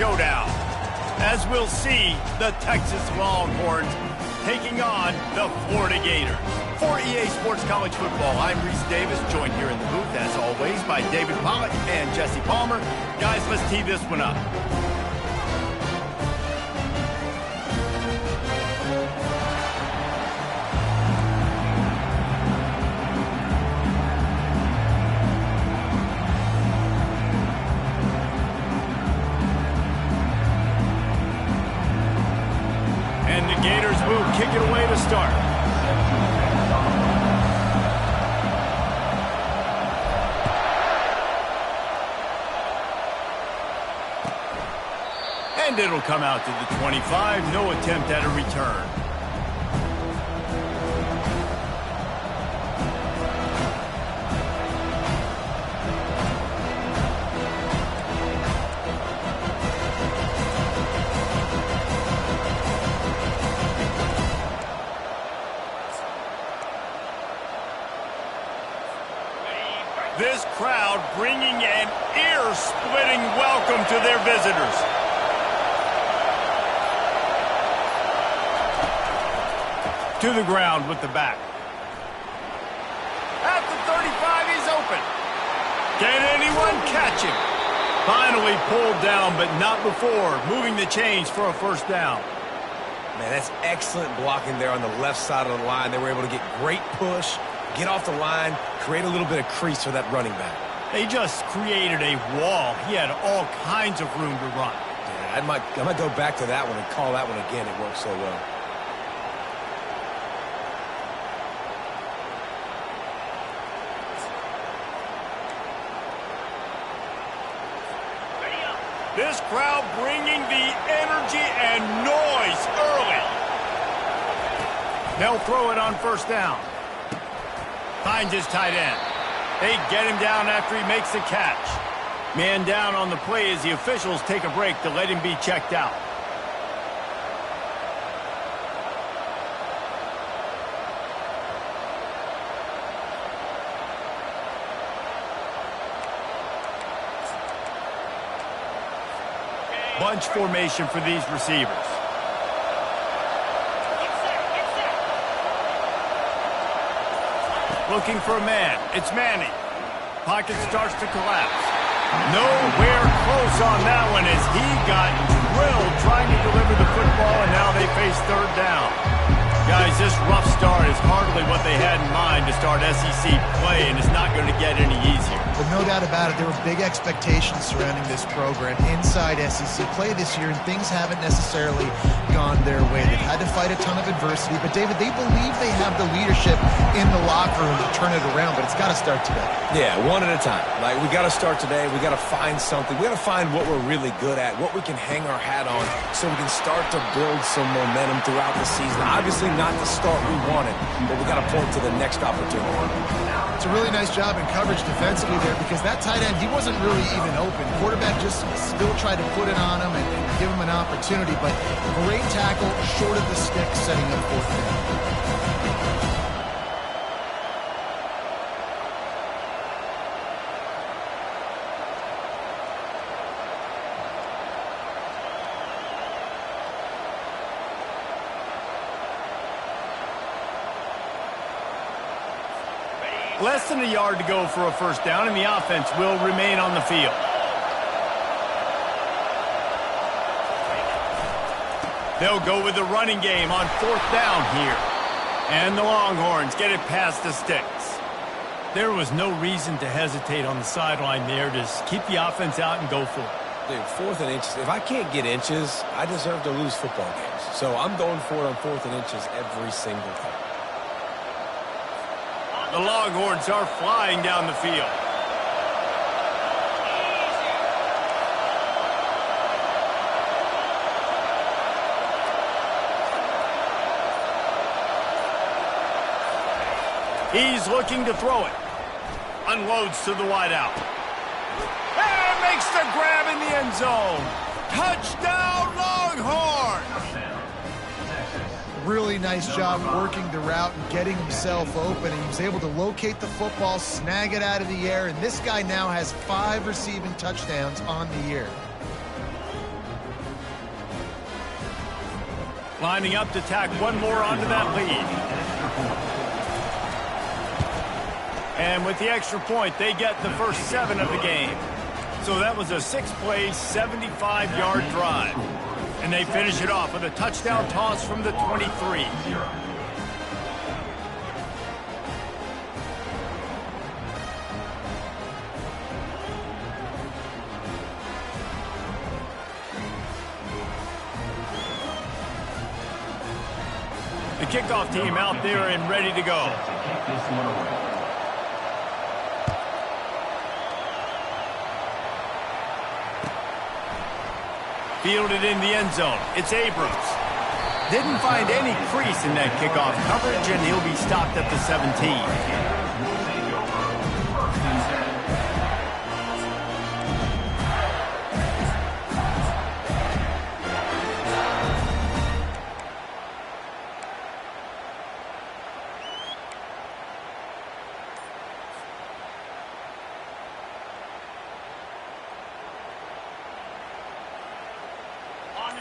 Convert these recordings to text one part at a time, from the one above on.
showdown, as we'll see the Texas Longhorns taking on the Florida Gators. For EA Sports College Football, I'm Reese Davis, joined here in the booth, as always, by David Pollack and Jesse Palmer. Guys, let's tee this one up. And the Gators will kick it away to start. And it'll come out to the 25. No attempt at a return. This crowd bringing an ear-splitting welcome to their visitors. To the ground with the back. At the 35, he's open. Can anyone catch him? Finally pulled down, but not before. Moving the chains for a first down. Man, that's excellent blocking there on the left side of the line. They were able to get great push, get off the line, create a little bit of crease for that running back. They just created a wall. He had all kinds of room to run. Yeah, I might go back to that one and call that one again. It worked so well. This crowd bringing the energy and noise early. They'll throw it on first down. Finds his tight end. They get him down after he makes the catch. Man down on the play as the officials take a break to let him be checked out. Bunch formation for these receivers. Looking for a man. It's Manning. Pocket starts to collapse. Nowhere close on that one as he got drilled trying to deliver the football, and now they face third down. Guys, this rough start is hardly what they had in mind to start SEC play, and it's not going to get any easier. But no doubt about it, there were big expectations surrounding this program inside SEC play this year, and things haven't necessarily gone their way. They've had to fight a ton of adversity, but David, they believe they have the leadership in the locker room to turn it around, but it's got to start today. Yeah, one at a time. Like, we got to start today. We got to find something. We got to find what we're really good at, what we can hang our hat on, so we can start to build some momentum throughout the season. Obviously, not the start we wanted, but we got to point to the next opportunity. It's a really nice job in coverage defensively there, because that tight end, he wasn't really even open. Quarterback just still tried to put it on him and give him an opportunity, but great tackle short of the stick, setting up fourth down. Less than a yard to go for a first down, and the offense will remain on the field. They'll go with the running game on fourth down here. And the Longhorns get it past the sticks. There was no reason to hesitate on the sideline there. Just keep the offense out and go for it. Dude, fourth and inches. If I can't get inches, I deserve to lose football games. So I'm going for it on fourth and inches every single time. The Longhorns are flying down the field. He's looking to throw it. Unloads to the wideout. And makes the grab in the end zone. Touchdown, Longhorns! Really nice job working the route and getting himself open. And he was able to locate the football, snag it out of the air, and this guy now has 5 receiving touchdowns on the year. Lining up to tack one more onto that lead. And with the extra point, they get the first 7 of the game. So that was a 6-play, 75-yard drive. And they finish it off with a touchdown toss from the 23. The kickoff team out there and ready to go. Fielded in the end zone. It's Abrams. Didn't find any crease in that kickoff coverage, and he'll be stopped at the 17.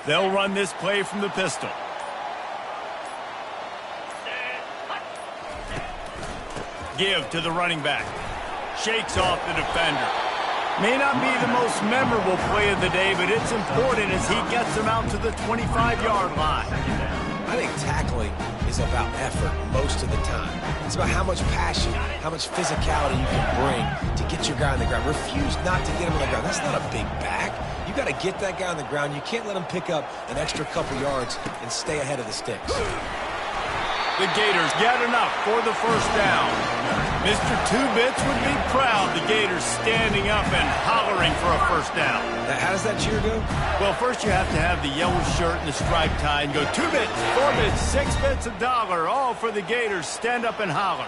They'll run this play from the pistol. Give to the running back. Shakes off the defender. May not be the most memorable play of the day, but it's important as he gets them out to the 25-yard line. I think tackling is about effort most of the time. It's about how much passion, how much physicality you can bring to get your guy on the ground. Refuse not to get him on the ground. That's not a big back. You got to get that guy on the ground. You can't let him pick up an extra couple yards and stay ahead of the sticks. The Gators get enough for the first down. Mr. Two-Bits would be proud. The Gators standing up and hollering for a first down. Now, how does that cheer go? Well, first you have to have the yellow shirt and the striped tie and go 2 bits, 4 bits, 6 bits, $1, all for the Gators. Stand up and holler.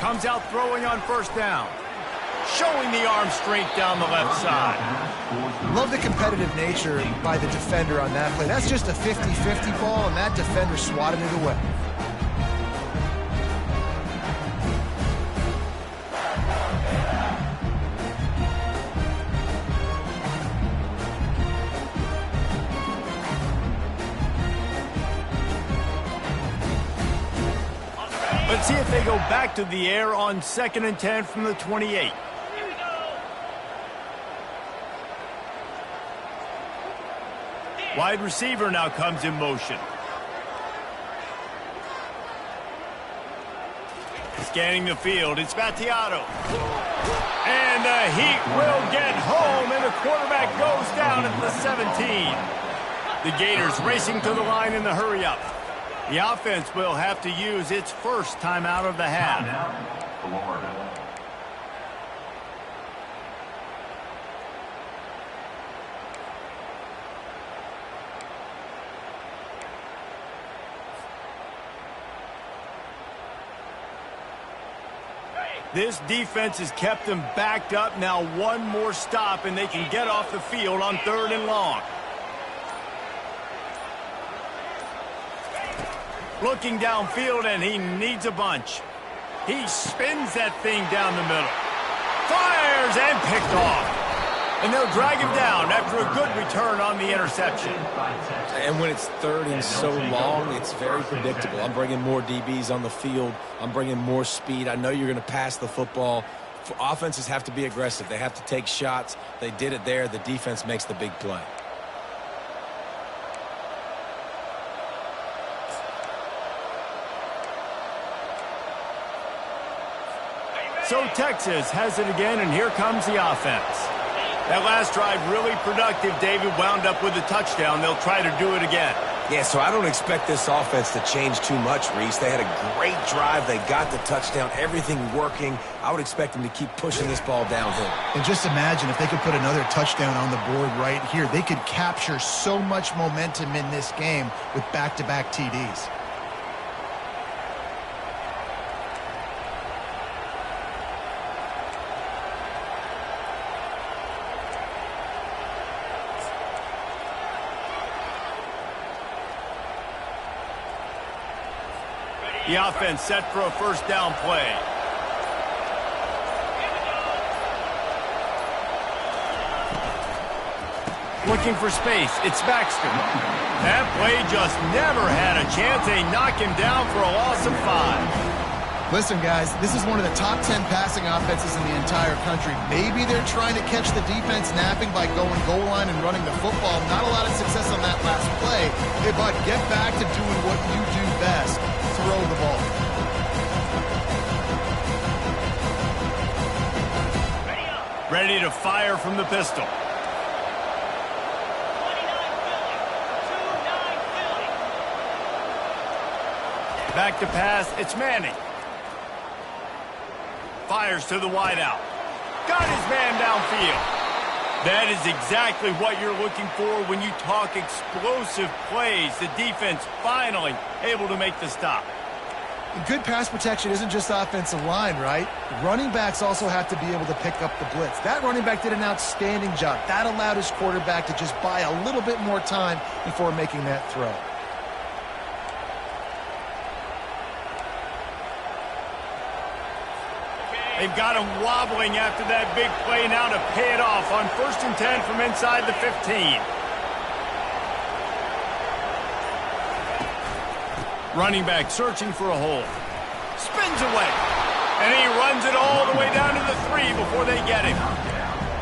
Comes out throwing on first down. Showing the arm strength down the left side. Love the competitive nature by the defender on that play. That's just a 50-50 ball, and that defender swatted it away. Let's see if they go back to the air on 2nd and 10 from the 28. Wide receiver now comes in motion. Scanning the field, it's Battiato. And the Heat will get home, and the quarterback goes down at the 17. The Gators racing to the line in the hurry-up. The offense will have to use its first timeout of the half. This defense has kept them backed up. Now one more stop, and they can get off the field on 3rd and long. Looking downfield, and he needs a bunch. He spins that thing down the middle. Fires and picked off. And they'll drag him down after a good return on the interception. And when it's 3rd and so long, it's very predictable. I'm bringing more DBs on the field. I'm bringing more speed. I know you're going to pass the football. Offenses have to be aggressive. They have to take shots. They did it there. The defense makes the big play. So Texas has it again, and here comes the offense. That last drive really productive. David wound up with a touchdown. They'll try to do it again. Yeah, so I don't expect this offense to change too much, Reese. They had a great drive. They got the touchdown. Everything working. I would expect them to keep pushing this ball downhill. And just imagine if they could put another touchdown on the board right here. They could capture so much momentum in this game with back-to-back TDs. The offense set for a first down play. Looking for space. It's Baxter. That play just never had a chance. They knock him down for a loss of 5. Listen, guys, this is one of the top 10 passing offenses in the entire country. Maybe they're trying to catch the defense napping by going goal line and running the football. Not a lot of success on that last play. Hey, bud, get back to doing what you do best. Throw the ball. Ready to fire from the pistol. Back to pass. It's Manning. Fires to the wideout. Got his man downfield. That is exactly what you're looking for when you talk explosive plays. The defense finally able to make the stop. Good pass protection isn't just offensive line, right? Running backs also have to be able to pick up the blitz. That running back did an outstanding job. That allowed his quarterback to just buy a little bit more time before making that throw. They've got him wobbling after that big play now to pay it off on 1st and 10 from inside the 15. Running back searching for a hole. Spins away. And he runs it all the way down to the 3 before they get him.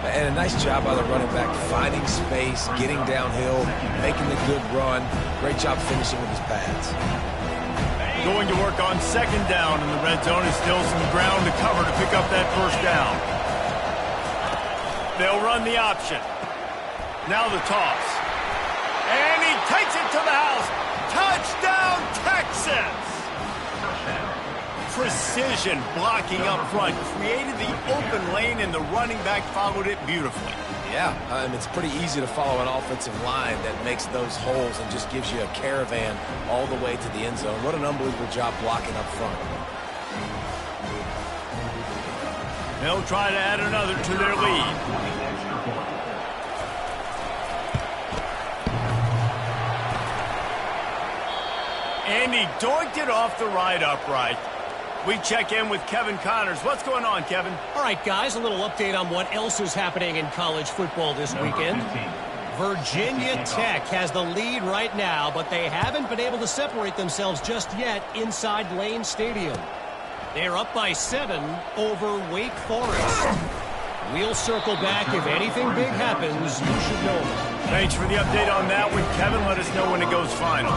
And a nice job by the running back, finding space, getting downhill, making the good run. Great job finishing with his pads. Going to work on 2nd down in the red zone. Is still some ground to cover to pick up that 1st down. They'll run the option. Now the toss. And he takes it to the house. Touchdown, Texas! Precision blocking up front. Created the open lane, and the running back followed it beautifully. Yeah, it's pretty easy to follow an offensive line that makes those holes and just gives you a caravan all the way to the end zone. What an unbelievable job blocking up front. They'll try to add another to their lead. And he doinked it off the right upright. We check in with Kevin Connors. What's going on, Kevin? All right, guys, a little update on what else is happening in college football this weekend. Virginia Tech has the lead right now, but they haven't been able to separate themselves just yet inside Lane Stadium. They're up by 7 over Wake Forest. We'll circle back. If anything big happens, you should know. Thanks for the update on that one, Kevin. Let us know when it goes final.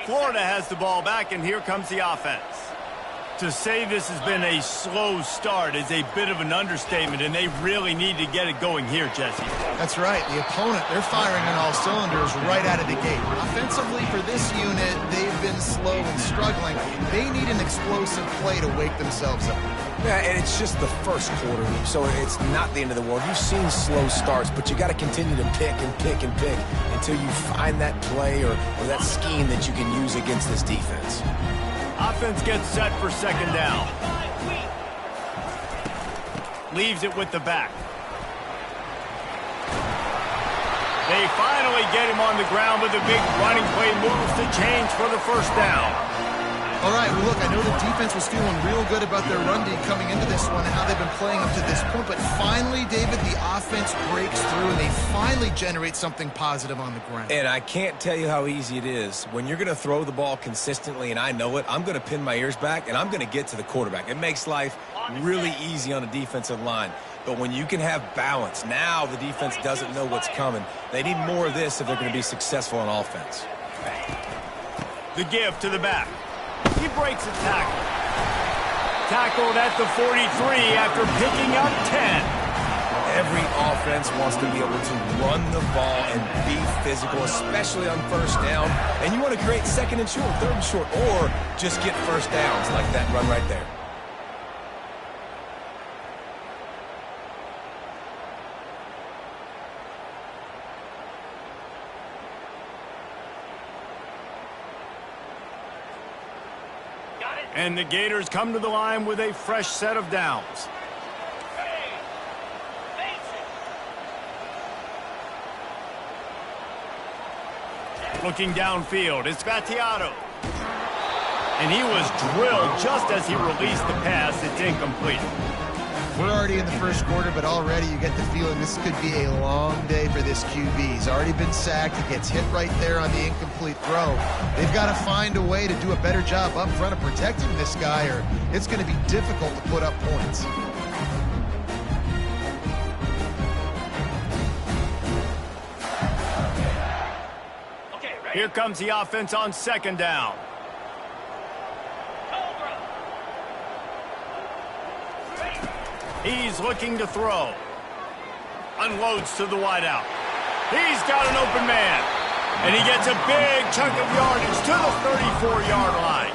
Florida has the ball back, and here comes the offense. To say this has been a slow start is a bit of an understatement, and they really need to get it going here, Jesse. That's right. The opponent, they're firing on all cylinders right out of the gate. Offensively, for this unit, they've been slow and struggling. They need an explosive play to wake themselves up. Yeah, and it's just the first quarter, so it's not the end of the world. You've seen slow starts, but you got to continue to pick and pick and pick until you find that play or that scheme that you can use against this defense. Offense gets set for 2nd down. Leaves it with the back. They finally get him on the ground with a big running play, moves the chains for the 1st down. All right, well, look, I know the defense was feeling real good about their run D coming into this one and how they've been playing up to this point, but finally, David, the offense breaks through and they finally generate something positive on the ground. And I can't tell you how easy it is. When you're going to throw the ball consistently, and I know it, I'm going to pin my ears back, and I'm going to get to the quarterback. It makes life really easy on the defensive line. But when you can have balance, now the defense doesn't know what's coming. They need more of this if they're going to be successful on offense. The give to the back. He breaks a tackle. Tackled at the 43 after picking up 10. Every offense wants to be able to run the ball and be physical, especially on 1st down. And you want to create 2nd and short, 3rd and short, or just get 1st downs like that run right there. And the Gators come to the line with a fresh set of downs. Looking downfield, it's Vattiato. And he was drilled just as he released the pass. It's incomplete. We're already in the first quarter, but already you get the feeling this could be a long day for this QB. He's already been sacked. He gets hit right there on the incomplete throw. They've got to find a way to do a better job up front of protecting this guy, or it's going to be difficult to put up points. Here comes the offense on second down. He's looking to throw. Unloads to the wideout. He's got an open man. And he gets a big chunk of yardage to the 34-yard line.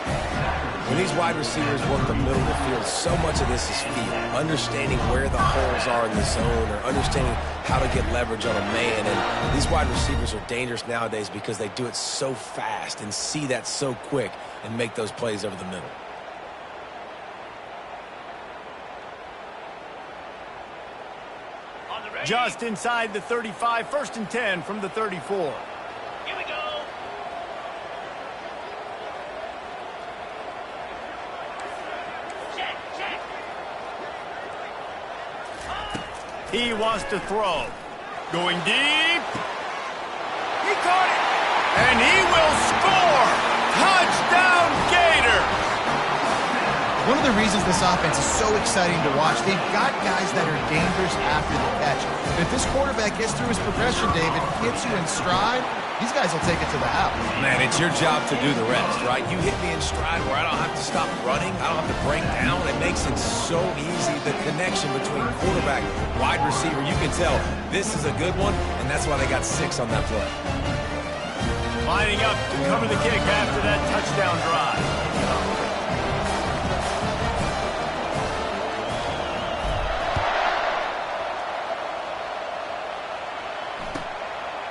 When these wide receivers work the middle of the field, so much of this is feel. Understanding where the holes are in the zone, or understanding how to get leverage on a man. And these wide receivers are dangerous nowadays because they do it so fast and see that so quick and make those plays over the middle. Just inside the 35, 1st and 10 from the 34. Here we go. Check. He wants to throw. Going deep. He caught it. And he will score. Touchdown, Gator. One of the reasons this offense is so exciting to watch, they've got guys that are dangerous after the catch. If this quarterback gets through his progression, David, hits you in stride, these guys will take it to the house. Man, it's your job to do the rest, right? You hit me in stride where I don't have to stop running. I don't have to break down. It makes it so easy, the connection between quarterback, wide receiver. You can tell this is a good one, and that's why they got 6 on that play. Lining up to cover the kick after that touchdown drive.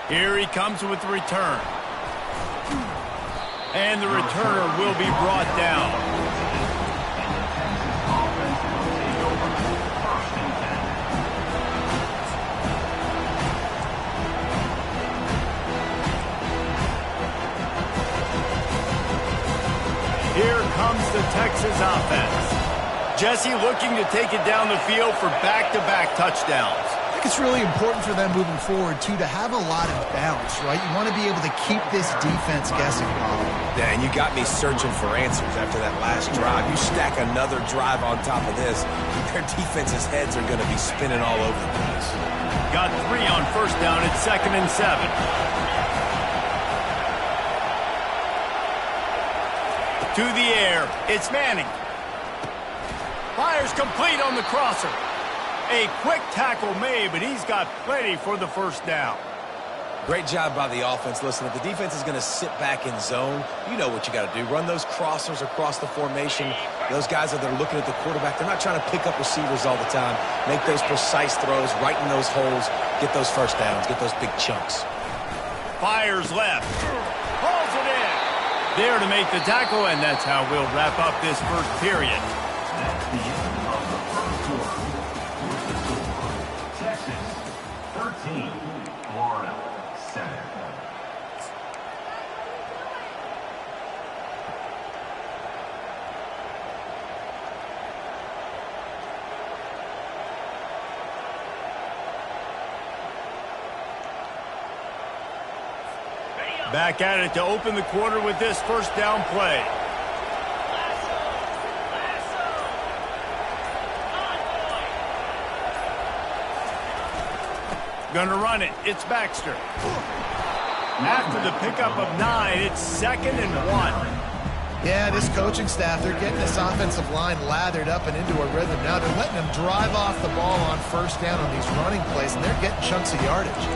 Here he comes with the return. And the returner will be brought down. Here comes the Texas offense. Jesse looking to take it down the field for back-to-back touchdowns. It's really important for them moving forward, too, to have a lot of balance, right? You want to be able to keep this defense guessing, Bob. Yeah, and you got me searching for answers after that last drive. You stack another drive on top of this, their defense's heads are going to be spinning all over the place. Got 3 on 1st down. It's 2nd and 7. To the air. It's Manning. Fires complete on the crosser. A quick tackle made, but he's got plenty for the 1st down. Great job by the offense. Listen, if the defense is going to sit back in zone, you know what you got to do. Run those crossers across the formation. Those guys that are looking at the quarterback, they're not trying to pick up receivers all the time. Make those precise throws, right in those holes, get those 1st downs, get those big chunks. Fires left. Pulls it in. There to make the tackle, and that's how we'll wrap up this 1st period. Back at it to open the quarter with this 1st down play. Gonna run it. It's Baxter. After the pickup of 9, it's 2nd and 1. Yeah, this coaching staff, they're getting this offensive line lathered up and into a rhythm. Now they're letting them drive off the ball on 1st down on these running plays, and they're getting chunks of yardage.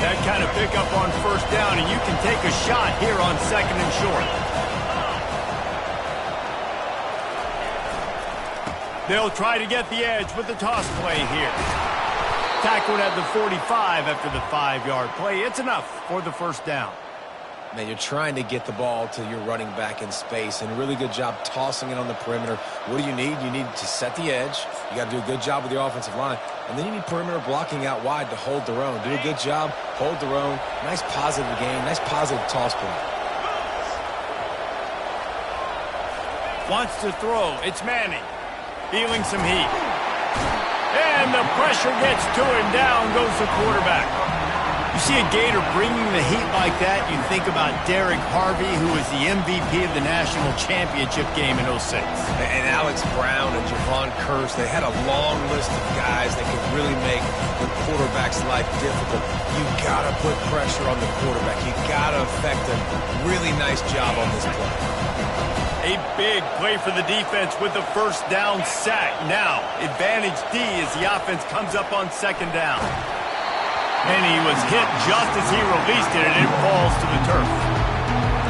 That kind of pickup on 1st down, and you can take a shot here on 2nd and short. They'll try to get the edge with the toss play here. Tackled at the 45 after the 5-yard play. It's enough for the 1st down. Man, you're trying to get the ball to your running back in space, and a really good job tossing it on the perimeter. What do you need? You need to set the edge. You got to do a good job with your offensive line. And then you need perimeter blocking out wide to hold their own. Do a good job, hold their own. Nice positive game, nice positive toss play. Wants to throw. It's Manning. Feeling some heat. And the pressure gets to him. Down goes the quarterback. You see a Gator bringing the heat like that, you think about Derek Harvey, who was the MVP of the national championship game in '06. And Alex Brown and Javon Curse, they had a long list of guys that could really make the quarterback's life difficult. You got to put pressure on the quarterback. You got to affect him. Really nice job on this play. A big play for the defense with the first down sack. Now, advantage D as the offense comes up on second down. And he was hit just as he released it, and it falls to the turf.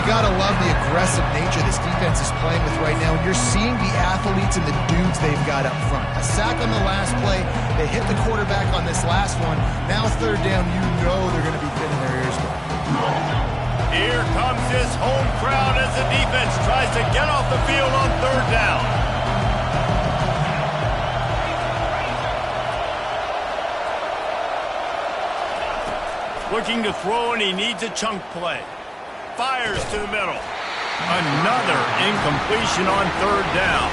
You got to love the aggressive nature this defense is playing with right now. And you're seeing the athletes and the dudes they've got up front. A sack on the last play. They hit the quarterback on this last one. Now third down, you know they're going to be thinning their ears. Here comes this home crowd as the defense tries to get off the field on third down. Looking to throw, and he needs a chunk play. Fires to the middle. Another incompletion on third down.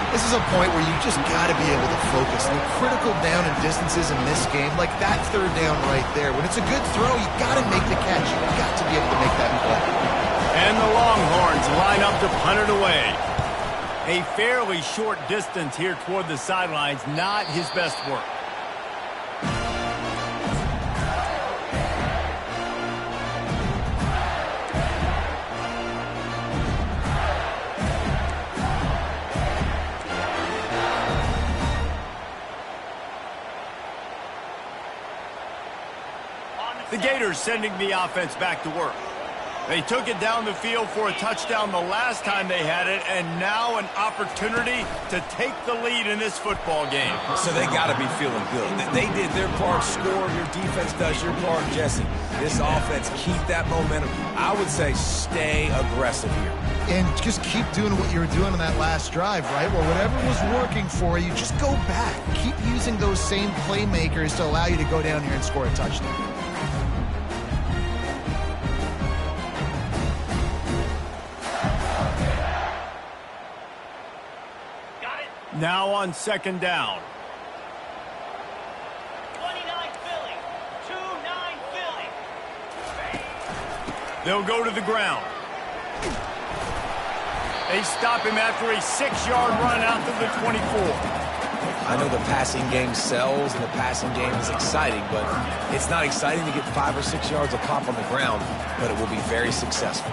This is a point where you just got to be able to focus. The critical down and distances in this game, like that third down right there. When it's a good throw, you got to make the catch. You got to be able to make that play. And the Longhorns line up to punt it away. A fairly short distance here toward the sidelines, not his best work. The Gators sending the offense back to work. They took it down the field for a touchdown the last time they had it, and now an opportunity to take the lead in this football game. So they got to be feeling good. They did their part, score. Your defense does your part, Jesse. This offense, keep that momentum. I would say stay aggressive here. And just keep doing what you were doing on that last drive, right? Well, whatever was working for you, just go back. Keep using those same playmakers to allow you to go down here and score a touchdown. Now on second down. 29 Philly. 2-9 Philly. They'll go to the ground. They stop him after a 6-yard run out to the 24. I know the passing game sells and the passing game is exciting, but it's not exciting to get 5 or 6 yards of pop on the ground, but it will be very successful.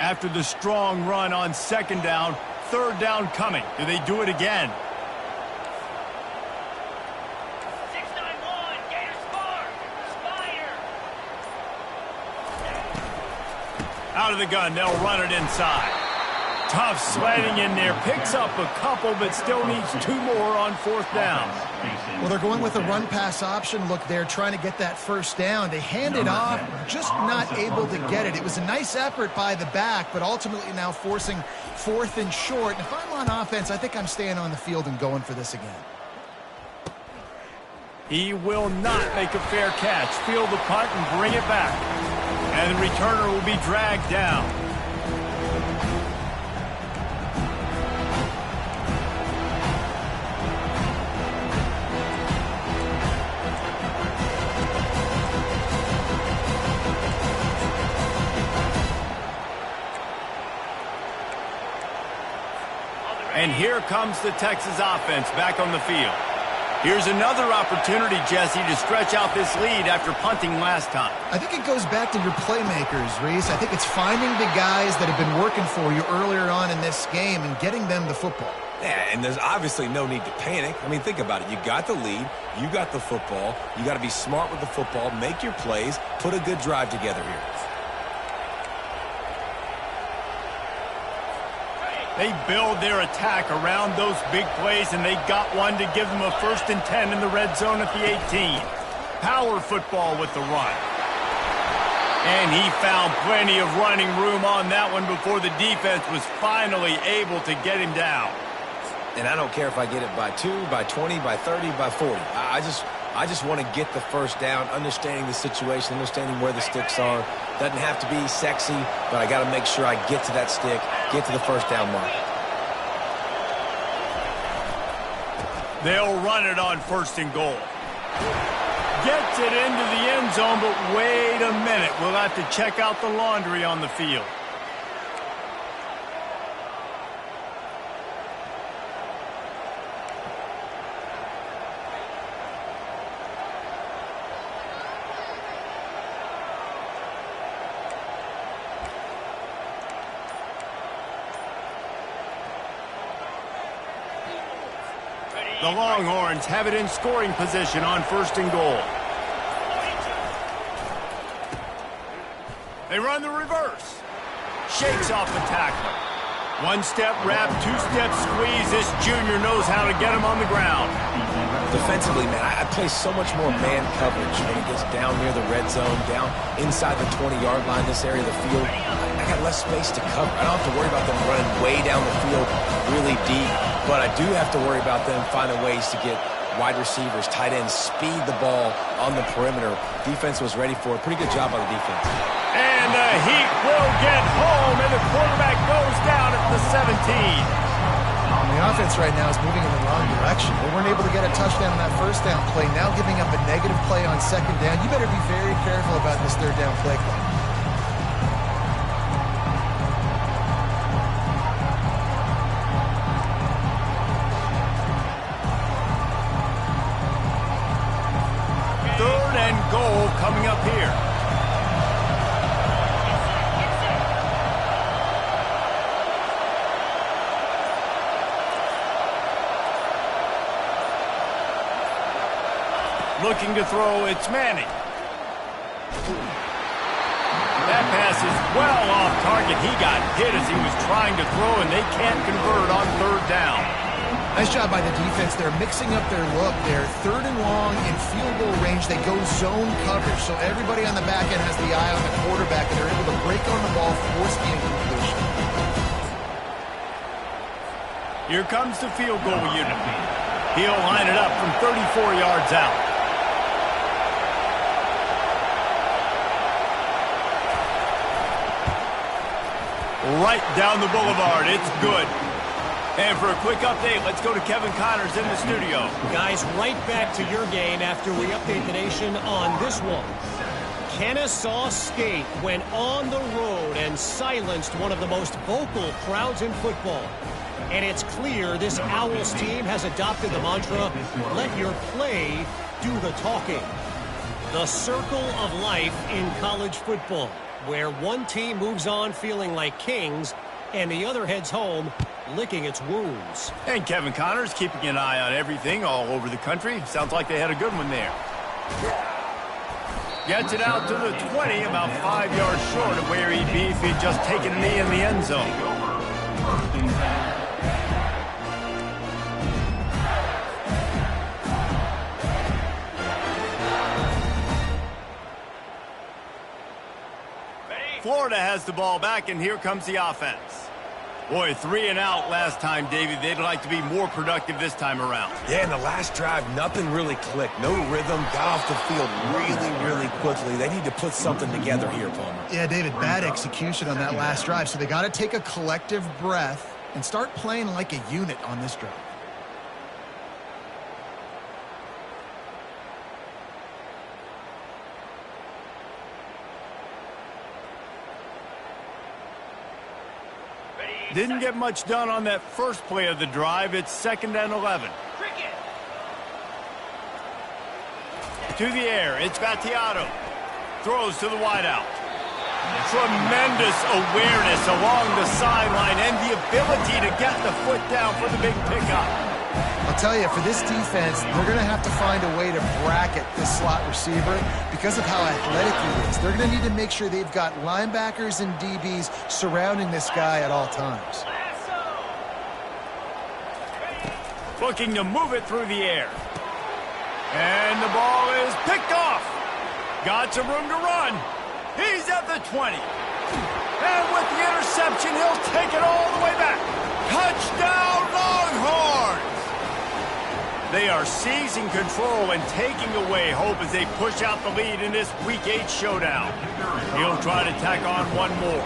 After the strong run on second down, third down coming. Do they do it again? 6-9-1. Gator score. Spire. Out of the gun, they'll run it inside. Tough sledding in there. Picks up a couple, but still needs 2 more on fourth down. Well, they're going with a run-pass option. Look, they're trying to get that first down. They hand it off, just not able to get it. It was a nice effort by the back, but ultimately now forcing fourth and short. And if I'm on offense, I think I'm staying on the field and going for this again. He will not make a fair catch. Field the punt and bring it back. And the returner will be dragged down. And here comes the Texas offense back on the field. Here's another opportunity, Jesse, to stretch out this lead after punting last time. I think it goes back to your playmakers, Reese. I think it's finding the guys that have been working for you earlier on in this game and getting them the football. Yeah, and there's obviously no need to panic. I mean, think about it. You got the lead. You got the football. You got to be smart with the football. Make your plays. Put a good drive together here. They build their attack around those big plays, and they got one to give them a 1st and 10 in the red zone at the 18. Power football with the run. And he found plenty of running room on that one before the defense was finally able to get him down. And I don't care if I get it by 2, by 20, by 30, by 40. I just want to get the first down, understanding the situation, understanding where the sticks are. Doesn't have to be sexy, but I got to make sure I get to that stick, get to the first down mark. They'll run it on 1st and goal. Gets it into the end zone, but wait a minute. We'll have to check out the laundry on the field. The Longhorns have it in scoring position on 1st and goal. They run the reverse. Shakes off the tackler. 1-step wrap, 2-step squeeze. This junior knows how to get him on the ground. Defensively, man, I play so much more man coverage when it gets down near the red zone, down inside the 20-yard line, this area of the field. I got less space to cover. I don't have to worry about them running way down the field really deep, but I do have to worry about them finding ways to get wide receivers, tight ends, speed the ball on the perimeter. Defense was ready for it. Pretty good job by the defense. And the Heat will get home, and the quarterback goes down at the 17. The offense right now is moving in the wrong direction. They weren't able to get a touchdown on that 1st down play. Now giving up a negative play on 2nd down. You better be very careful about this 3rd down play clock. Third and goal coming up here. Looking to throw, it's Manning. That pass is well off target. He got hit as he was trying to throw, and they can't convert on 3rd down. Nice job by the defense. They're mixing up their look. They're 3rd and long in field goal range. They go zone coverage, so everybody on the back end has the eye on the quarterback, and they're able to break on the ball, force the incompletion. Here comes the field goal unit. He'll line it up from 34 yards out. Right down the boulevard. It's good. And for a quick update, let's go to Kevin Connors in the studio. Guys, right back to your game after we update the nation on this one. Kennesaw State went on the road and silenced one of the most vocal crowds in football. And it's clear this Owls team has adopted the mantra, let your play do the talking. The circle of life in college football, where one team moves on feeling like kings and the other heads home licking its wounds. And Kevin Connors keeping an eye on everything all over the country. Sounds like they had a good one there. Gets it out to the 20, about 5 yards short of where he'd be if he'd just taken a knee in the end zone. Florida has the ball back, and here comes the offense. Boy, 3 and out last time, David. They'd like to be more productive this time around. Yeah, in the last drive, nothing really clicked. No rhythm, got off the field really quickly. They need to put something together here, Palmer. Yeah, David, bad execution on that last drive. So they got to take a collective breath and start playing like a unit on this drive. Didn't get much done on that first play of the drive. It's 2nd and 11. Cricket. To the air, it's Battiato. Throws to the wideout. Tremendous awareness along the sideline and the ability to get the foot down for the big pickup. I'll tell you, for this defense, they're going to have to find a way to bracket this slot receiver because of how athletic he is. They're going to need to make sure they've got linebackers and DBs surrounding this guy at all times. Looking to move it through the air. And the ball is picked off. Got some room to run. He's at the 20. And with the interception, he'll take it all the way back. Touchdown, Longhorns! They are seizing control and taking away hope as they push out the lead in this Week 8 showdown. He'll try to tack on one more.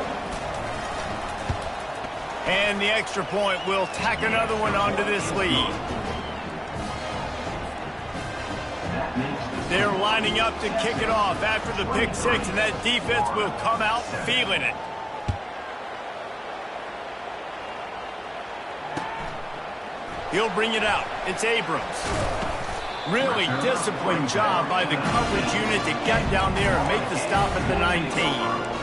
And the extra point will tack another one onto this lead. They're lining up to kick it off after the pick six, and that defense will come out feeling it. He'll bring it out. It's Abrams. Really disciplined job by the coverage unit to get down there and make the stop at the 19.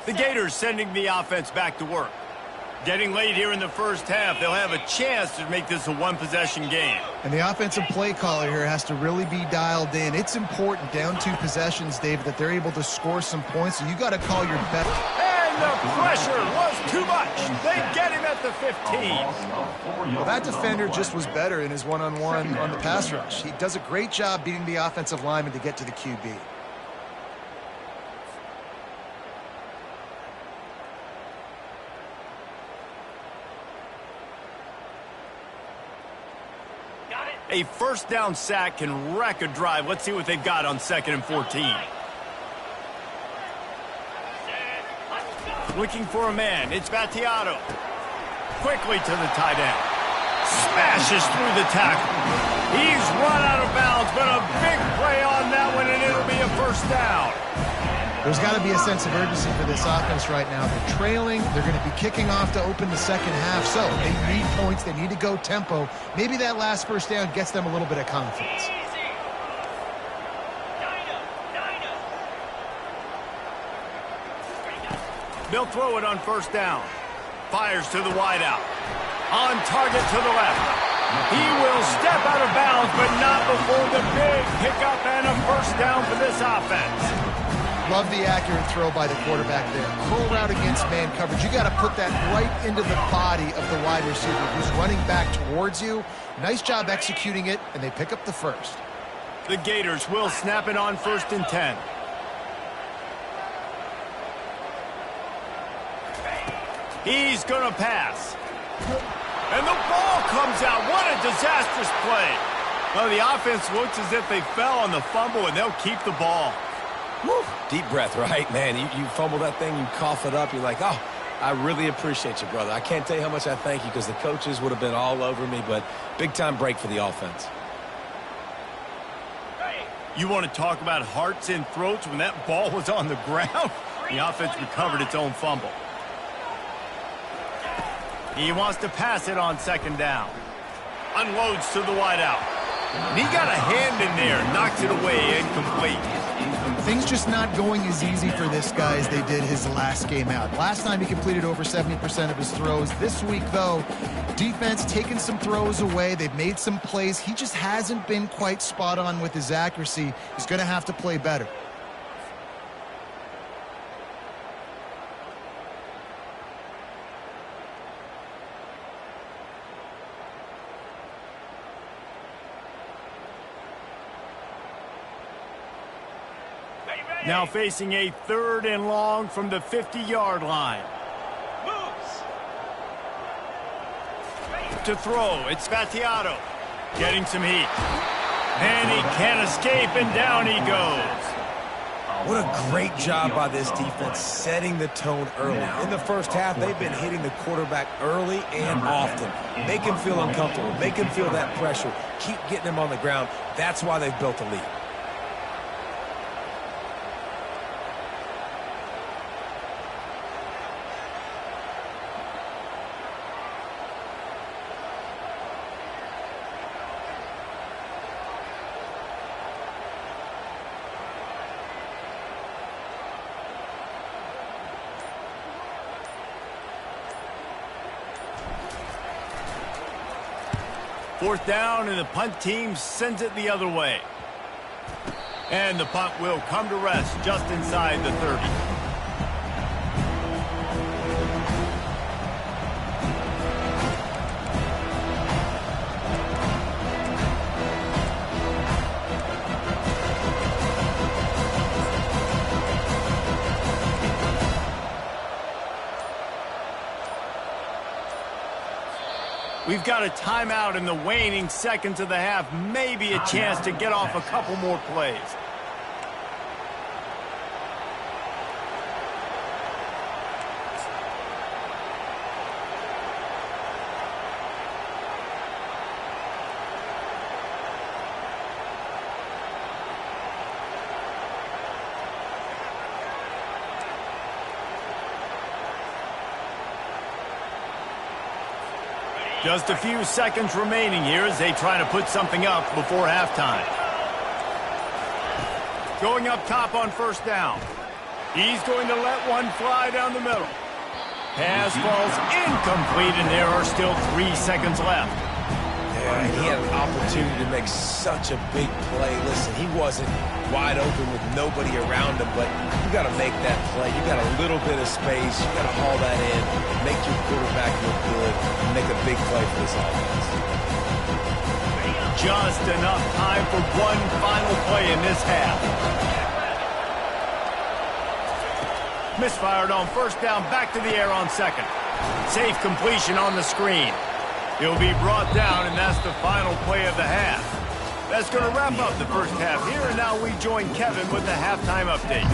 The Gators sending the offense back to work. Getting late here in the first half, they'll have a chance to make this a one-possession game. And the offensive play caller here has to really be dialed in. It's important, down 2 possessions, David, that they're able to score some points, so you got to call your best. And the pressure was too much. They get him at the 15. Well, that defender just was better in his one-on-one on the pass rush. He does a great job beating the offensive lineman to get to the QB. A first down sack can wreck a drive. Let's see what they've got on 2nd and 14. Looking for a man. It's Battiato. Quickly to the tight end. Smashes through the tackle. He's run out of bounds, but a big play on that one, and it'll be a first down. There's got to be a sense of urgency for this offense right now. They're trailing. They're going to be kicking off to open the second half. So they need points. They need to go tempo. Maybe that last first down gets them a little bit of confidence. They'll throw it on first down. Fires to the wideout. On target to the left. He will step out of bounds, but not before the big pickup and a first down for this offense. Love the accurate throw by the quarterback there. Curl route against man coverage. You got to put that right into the body of the wide receiver who's running back towards you. Nice job executing it, and they pick up the first. The Gators will snap it on 1st and 10. He's going to pass. And the ball comes out. What a disastrous play. Well, the offense looks as if they fell on the fumble, and they'll keep the ball. Woo. Deep breath, right? Man, you fumble that thing, you cough it up, you're like, oh, I really appreciate you, brother. I can't tell you how much I thank you because the coaches would have been all over me, but big-time break for the offense. You want to talk about hearts and throats when that ball was on the ground? The offense recovered its own fumble. He wants to pass it on 2nd down. Unloads to the wideout. And he got a hand in there, knocks it away, incomplete. Things just not going as easy for this guy as they did his last game out. Last time he completed over 70% of his throws. This week, though, defense taking some throws away. They've made some plays. He just hasn't been quite spot on with his accuracy. He's going to have to play better. Now facing a 3rd and long from the 50-yard line. Moves. To throw, it's Battiato. Getting some heat. And he can't escape, and down he goes. What a great job by this defense setting the tone early. In the first half, they've been hitting the quarterback early and often. Make him feel uncomfortable. Make him feel that pressure. Keep getting him on the ground. That's why they've built a lead. Fourth down, and the punt team sends it the other way. And the punt will come to rest just inside the 30. We've got a timeout in the waning seconds of the half. Maybe a chance to get off a couple more plays. Just a few seconds remaining here as they try to put something up before halftime. Going up top on first down. He's going to let one fly down the middle. Pass falls incomplete, and there are still 3 seconds left. Yeah, he had an opportunity to make such a big play. Listen, he wasn't wide open with nobody around him, but you got to make that play. You got a little bit of space. You got to haul that in, make your quarterback look good, and make a big play for this offense. Just enough time for one final play in this half. Misfired on first down, back to the air on second. Safe completion on the screen. He'll be brought down, and that's the final play of the half. That's going to wrap up the first half here, and now we join Kevin with the halftime update.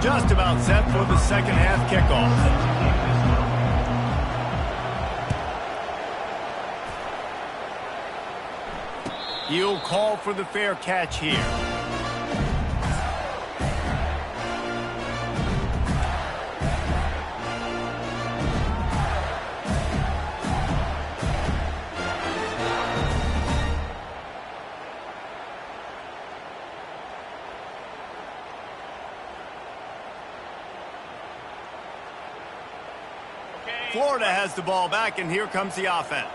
Just about set for the second half kickoff. He'll call for the fair catch here. Florida has the ball back, and here comes the offense.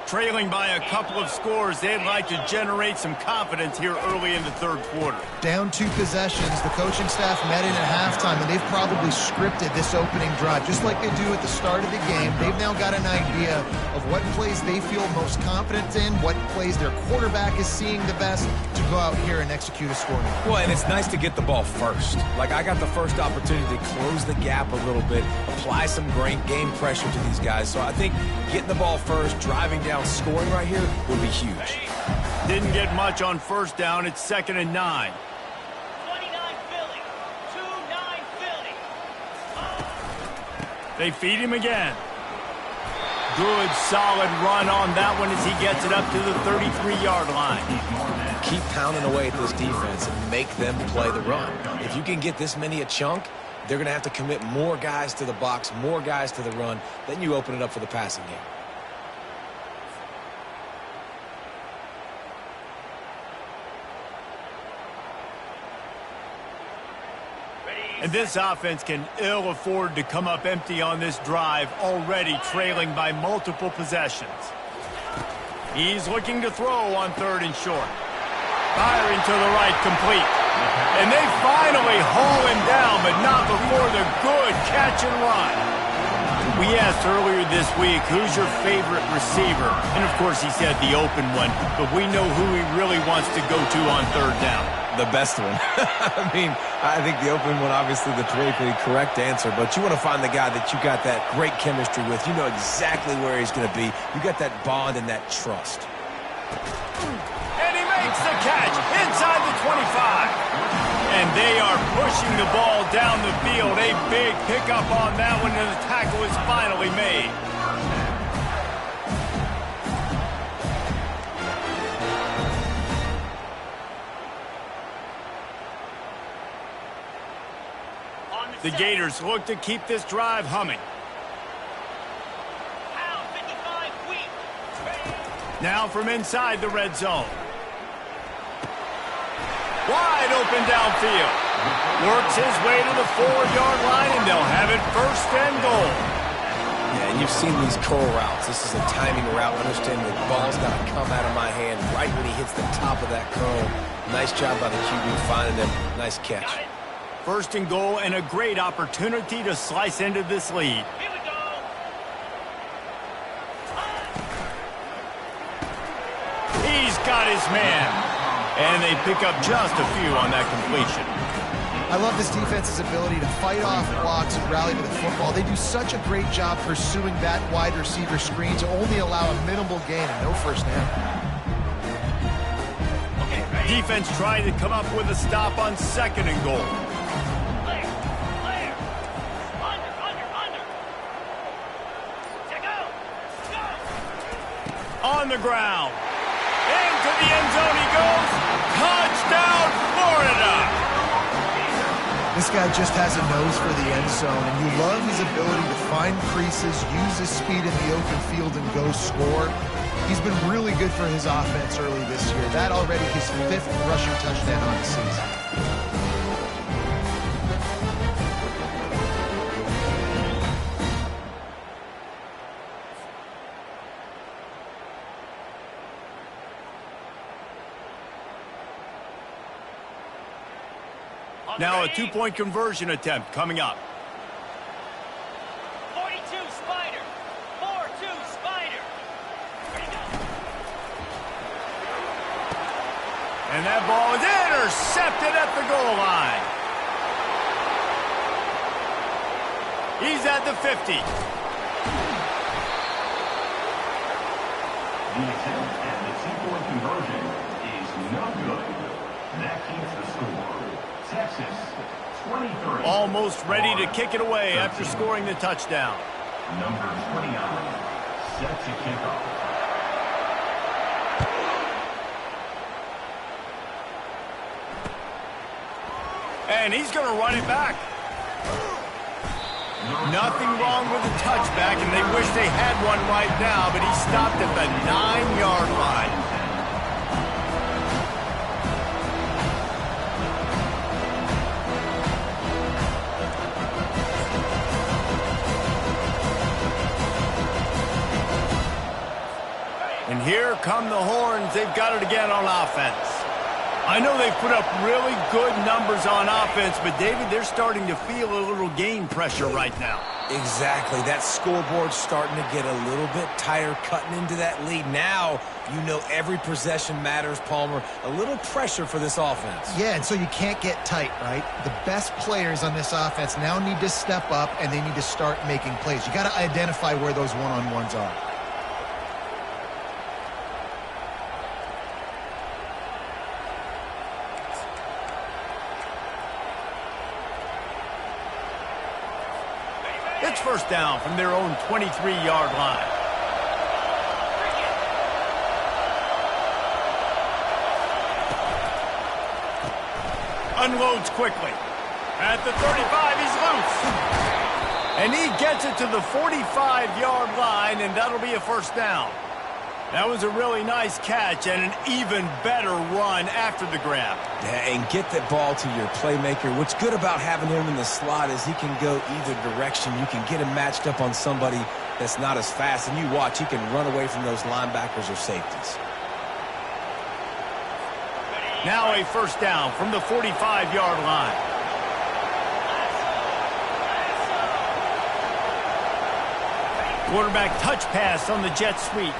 Trailing by a couple of scores, they'd like to generate some confidence here early in the third quarter. Down 2 possessions, the coaching staff met in at halftime, and they've probably scripted this opening drive. Just like they do at the start of the game, they've now got an idea of what plays they feel most confident in, what plays their quarterback is seeing the best to go out here and execute a scoring. Well, and it's nice to get the ball first. Like, I got the first opportunity to close the gap a little bit, apply some great game pressure to these guys. So I think getting the ball first, driving down, scoring right here will be huge. Didn't get much on first down. It's 2nd and 9. 29 Philly. 2-9 Philly. They feed him again. Good, solid run on that one as he gets it up to the 33-yard line. Keep pounding away at this defense and make them play the run. If you can get this many a chunk, they're going to have to commit more guys to the box, more guys to the run. Then you open it up for the passing game. And this offense can ill afford to come up empty on this drive, already trailing by multiple possessions. He's looking to throw on 3rd and short. Firing to the right, complete. And they finally haul him down, but not before the good catch and run. We asked earlier this week, who's your favorite receiver? And, of course, he said the open one, but we know who he really wants to go to on 3rd down. The best one. I mean, I think the open one, obviously, the politically correct answer, but you want to find the guy that you got that great chemistry with. You know exactly where he's going to be. You got that bond and that trust. And he makes the catch inside the 25. And they are pushing the ball down the field. A big pickup on that one, and the tackle is finally made. The Gators look to keep this drive humming. Now from inside the red zone. Wide open downfield. Works his way to the 4-yard line, and they'll have it first and goal. Yeah, and you've seen these curl routes. This is a timing route. Understanding the ball's got to come out of my hand right when he hits the top of that curl. Nice job by the QB finding him. Nice catch. First and goal, and a great opportunity to slice into this lead. Here we go. He's got his man. And they pick up just a few on that completion. I love this defense's ability to fight off blocks and rally to the football. They do such a great job pursuing that wide receiver screen to only allow a minimal gain and no first down. Defense trying to come up with a stop on second and goal. Clear. Under. Go. On the ground. Into the end zone he goes. Touchdown, Florida! This guy just has a nose for the end zone, and you love his ability to find creases, use his speed in the open field, and go score. He's been really good for his offense early this year. That already his 5th rushing touchdown on the season. Now a 2-point conversion attempt coming up. 42 Spider. 4-2 Spider. Ready to go. And that ball is intercepted at the goal line. He's at the 50. The attempt at the 2-point conversion is no good. That keeps the score. Texas, 23. Almost ready to kick it away after scoring the touchdown. Number 29, set to kick off. And he's going to run it back. Nothing wrong with the touchback, and they wish they had one right now, but he stopped at the 9-yard line. And here come the horns. They've got it again on offense. I know they've put up really good numbers on offense, but, David, they're starting to feel a little game pressure right now. Exactly. That scoreboard's starting to get a little bit tighter, cutting into that lead. Now, you know every possession matters, Palmer. A little pressure for this offense. Yeah, and so you can't get tight, right? The best players on this offense now need to step up, and they need to start making plays. You got to identify where those one-on-ones are. It's first down from their own 23-yard line. Unloads quickly. At the 35, he's loose. And he gets it to the 45-yard line, and that'll be a first down. That was a really nice catch and an even better run after the grab. Yeah, and get that ball to your playmaker. What's good about having him in the slot is he can go either direction. You can get him matched up on somebody that's not as fast, and you watch, he can run away from those linebackers or safeties. Now a first down from the 45-yard line. Quarterback touch pass on the jet sweep.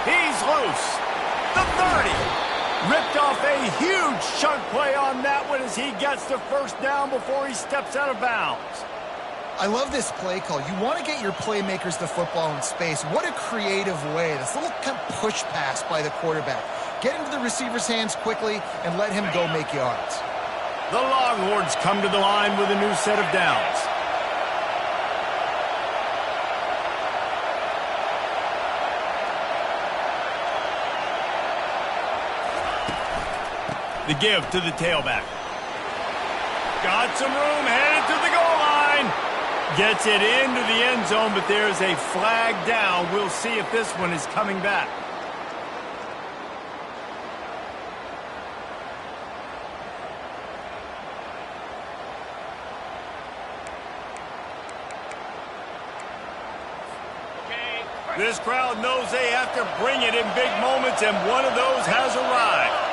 He's loose. The 30. Ripped off a huge chunk play on that one as he gets the first down before he steps out of bounds. I love this play call. You want to get your playmakers the football in space. What a creative way. This little kind of push pass by the quarterback. Get into the receiver's hands quickly and let him go make yards. The Longhorns come to the line with a new set of downs. The give to the tailback. Got some room, headed to the goal line. Gets it into the end zone, but there's a flag down. We'll see if this one is coming back. This crowd knows they have to bring it in big moments, and one of those has arrived.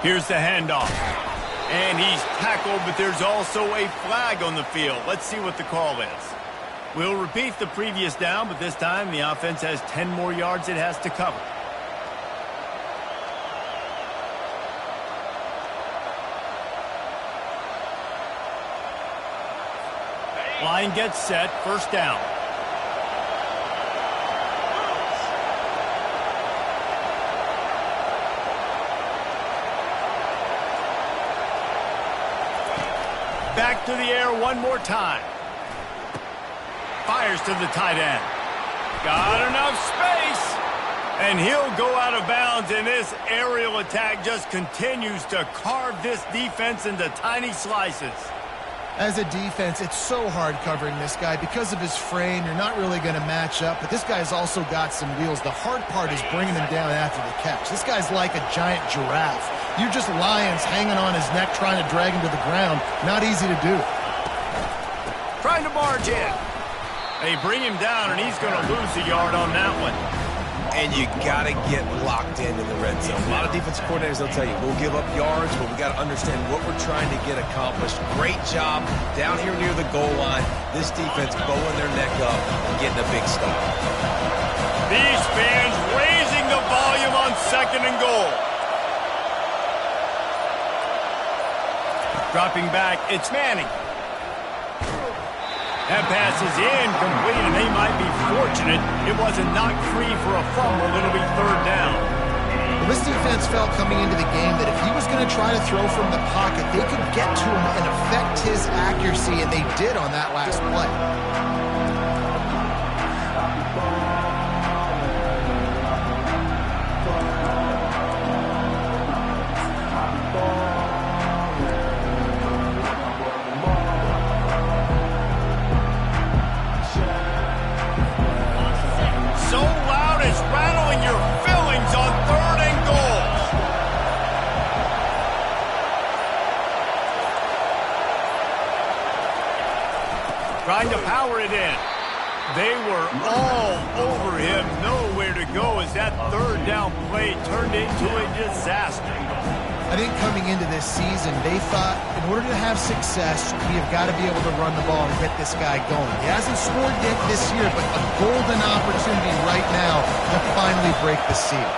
Here's the handoff. And he's tackled, but there's also a flag on the field. Let's see what the call is. We'll repeat the previous down, but this time the offense has 10 more yards it has to cover. Line gets set, first down. Back to the air one more time. Fires to the tight end. Got enough space. And he'll go out of bounds, and this aerial attack just continues to carve this defense into tiny slices. As a defense, it's so hard covering this guy. Because of his frame, you're not really going to match up, but this guy's also got some wheels. The hard part is bringing him down after the catch. This guy's like a giant giraffe. You're just lions hanging on his neck trying to drag him to the ground. Not easy to do. Trying to barge in. They bring him down, and he's going to lose a yard on that one. And you got to get locked in the red zone. A lot of defensive coordinators, they'll tell you, we'll give up yards, but we got to understand what we're trying to get accomplished. Great job down here near the goal line. This defense bowing their neck up and getting a big stop. These fans raising the volume on 2nd and goal. Dropping back, it's Manning. That pass is incomplete, and they might be fortunate it wasn't knocked free for a fumble. It'll be 3rd down. Well, this defense felt coming into the game that if he was going to try to throw from the pocket, they could get to him and affect his accuracy, and they did on that last play. Trying to power it in. They were all over him. Nowhere to go as that 3rd down play turned into a disaster. I think coming into this season, they thought in order to have success, we have got to be able to run the ball and get this guy going. He hasn't scored yet this year, but a golden opportunity right now to finally break the seal.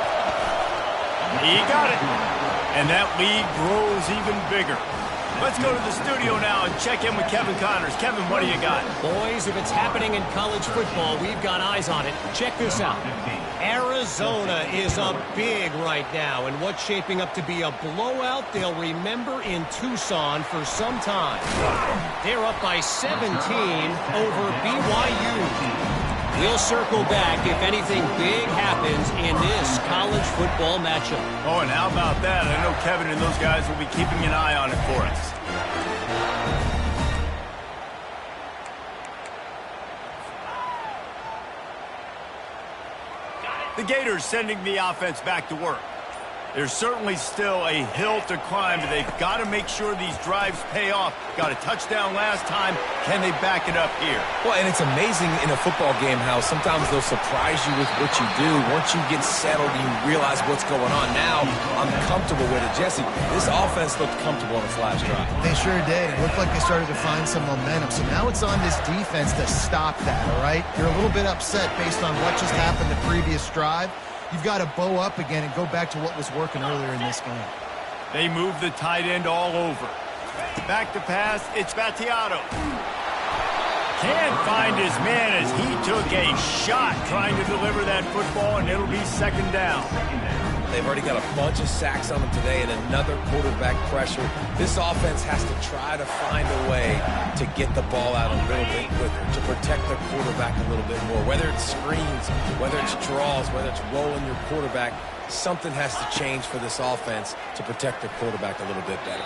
He got it. And that lead grows even bigger. Let's go to the studio now and check in with Kevin Connors. Kevin, what do you got? Boys, if it's happening in college football, we've got eyes on it. Check this out. Arizona is up big right now, and what's shaping up to be a blowout they'll remember in Tucson for some time. They're up by 17 over BYU. We'll circle back if anything big happens in this college football matchup. Oh, and how about that? I know Kevin and those guys will be keeping an eye on it for us. The Gators sending the offense back to work. There's certainly still a hill to climb, but they've got to make sure these drives pay off. Got a touchdown last time. Can they back it up here? Well, and it's amazing in a football game how sometimes they'll surprise you with what you do. Once you get settled, you realize what's going on. Now, I'm comfortable with it. Jesse, this offense looked comfortable on its last drive. They sure did. It looked like they started to find some momentum. So now it's on this defense to stop that, all right? You're a little bit upset based on what just happened the previous drive. You've got to bow up again and go back to what was working earlier in this game. They move the tight end all over. Back to pass, it's Battiato. Can't find his man as he took a shot trying to deliver that football, and it'll be second down. They've already got a bunch of sacks on them today and another quarterback pressure. This offense has to try to find a way to get the ball out a little bit quicker, to protect the quarterback a little bit more. Whether it's screens, whether it's draws, whether it's rolling your quarterback, something has to change for this offense to protect the quarterback a little bit better.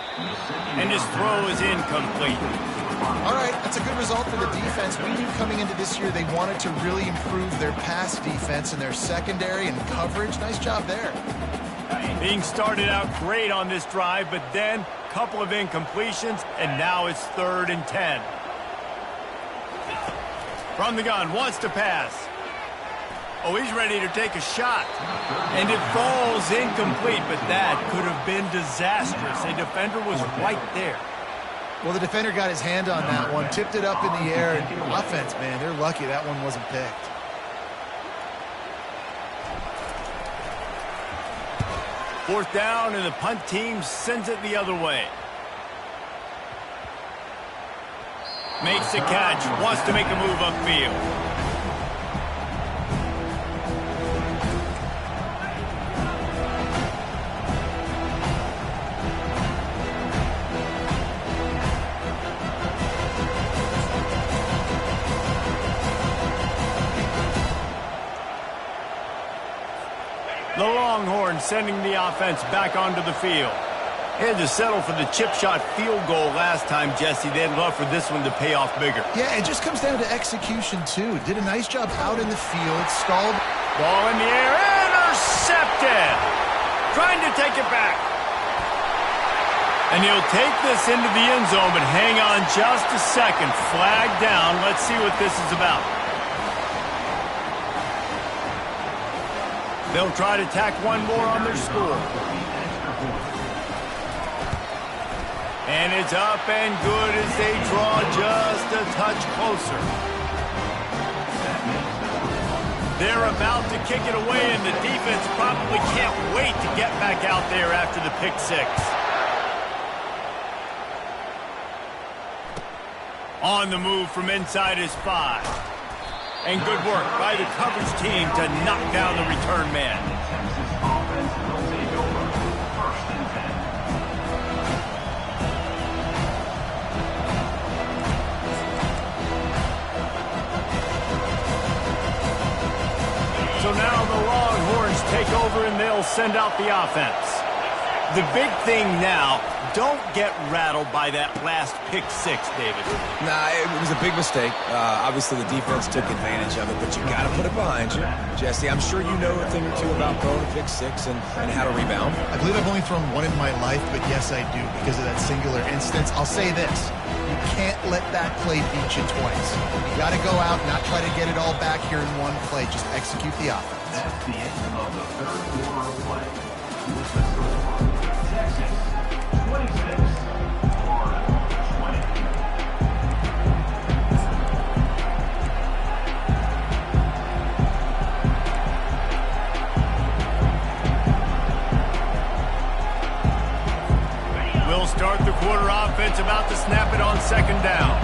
And his throw is incomplete. All right, that's a good result for the defense. We knew coming into this year they wanted to really improve their pass defense and their secondary and coverage. Nice job there. Being started out great on this drive, but then a couple of incompletions, and now it's 3rd and 10. From the gun, wants to pass. Oh, he's ready to take a shot. And it falls incomplete, but that could have been disastrous. A defender was right there. Well, the defender got his hand on that one, tipped it up in the air, and offense, man, they're lucky that one wasn't picked. Fourth down, and the punt team sends it the other way. Makes the catch, wants to make a move upfield. The Longhorns sending the offense back onto the field. They had to settle for the chip shot field goal last time, Jesse. They'd love for this one to pay off bigger. Yeah, it just comes down to execution, too. Did a nice job out in the field, stalled. Ball in the air, intercepted! Trying to take it back. And he'll take this into the end zone, but hang on just a second. Flag down. Let's see what this is about. They'll try to tack one more on their score. And it's up and good as they draw just a touch closer. They're about to kick it away, and the defense probably can't wait to get back out there after the pick six. On the move from inside his 5. And good work by the coverage team to knock down the return man. Texas offense will take over. 1st and 10. So now the Longhorns take over and they'll send out the offense. The big thing now, don't get rattled by that last pick six, David. Nah, it was a big mistake. Obviously, the defense took advantage of it, but you got to put it behind you. Jesse, I'm sure you know a thing or two about throwing a pick six and how to rebound. I believe I've only thrown one in my life, but yes, I do, because of that singular instance. I'll say this. You can't let that play beat you twice. You got to go out, not try to get it all back here in one play. Just execute the offense. That's the end of the 3rd quarter of play. With the score, Texas 26, Florida 20. We'll start the quarter offense, about to snap it on 2nd down.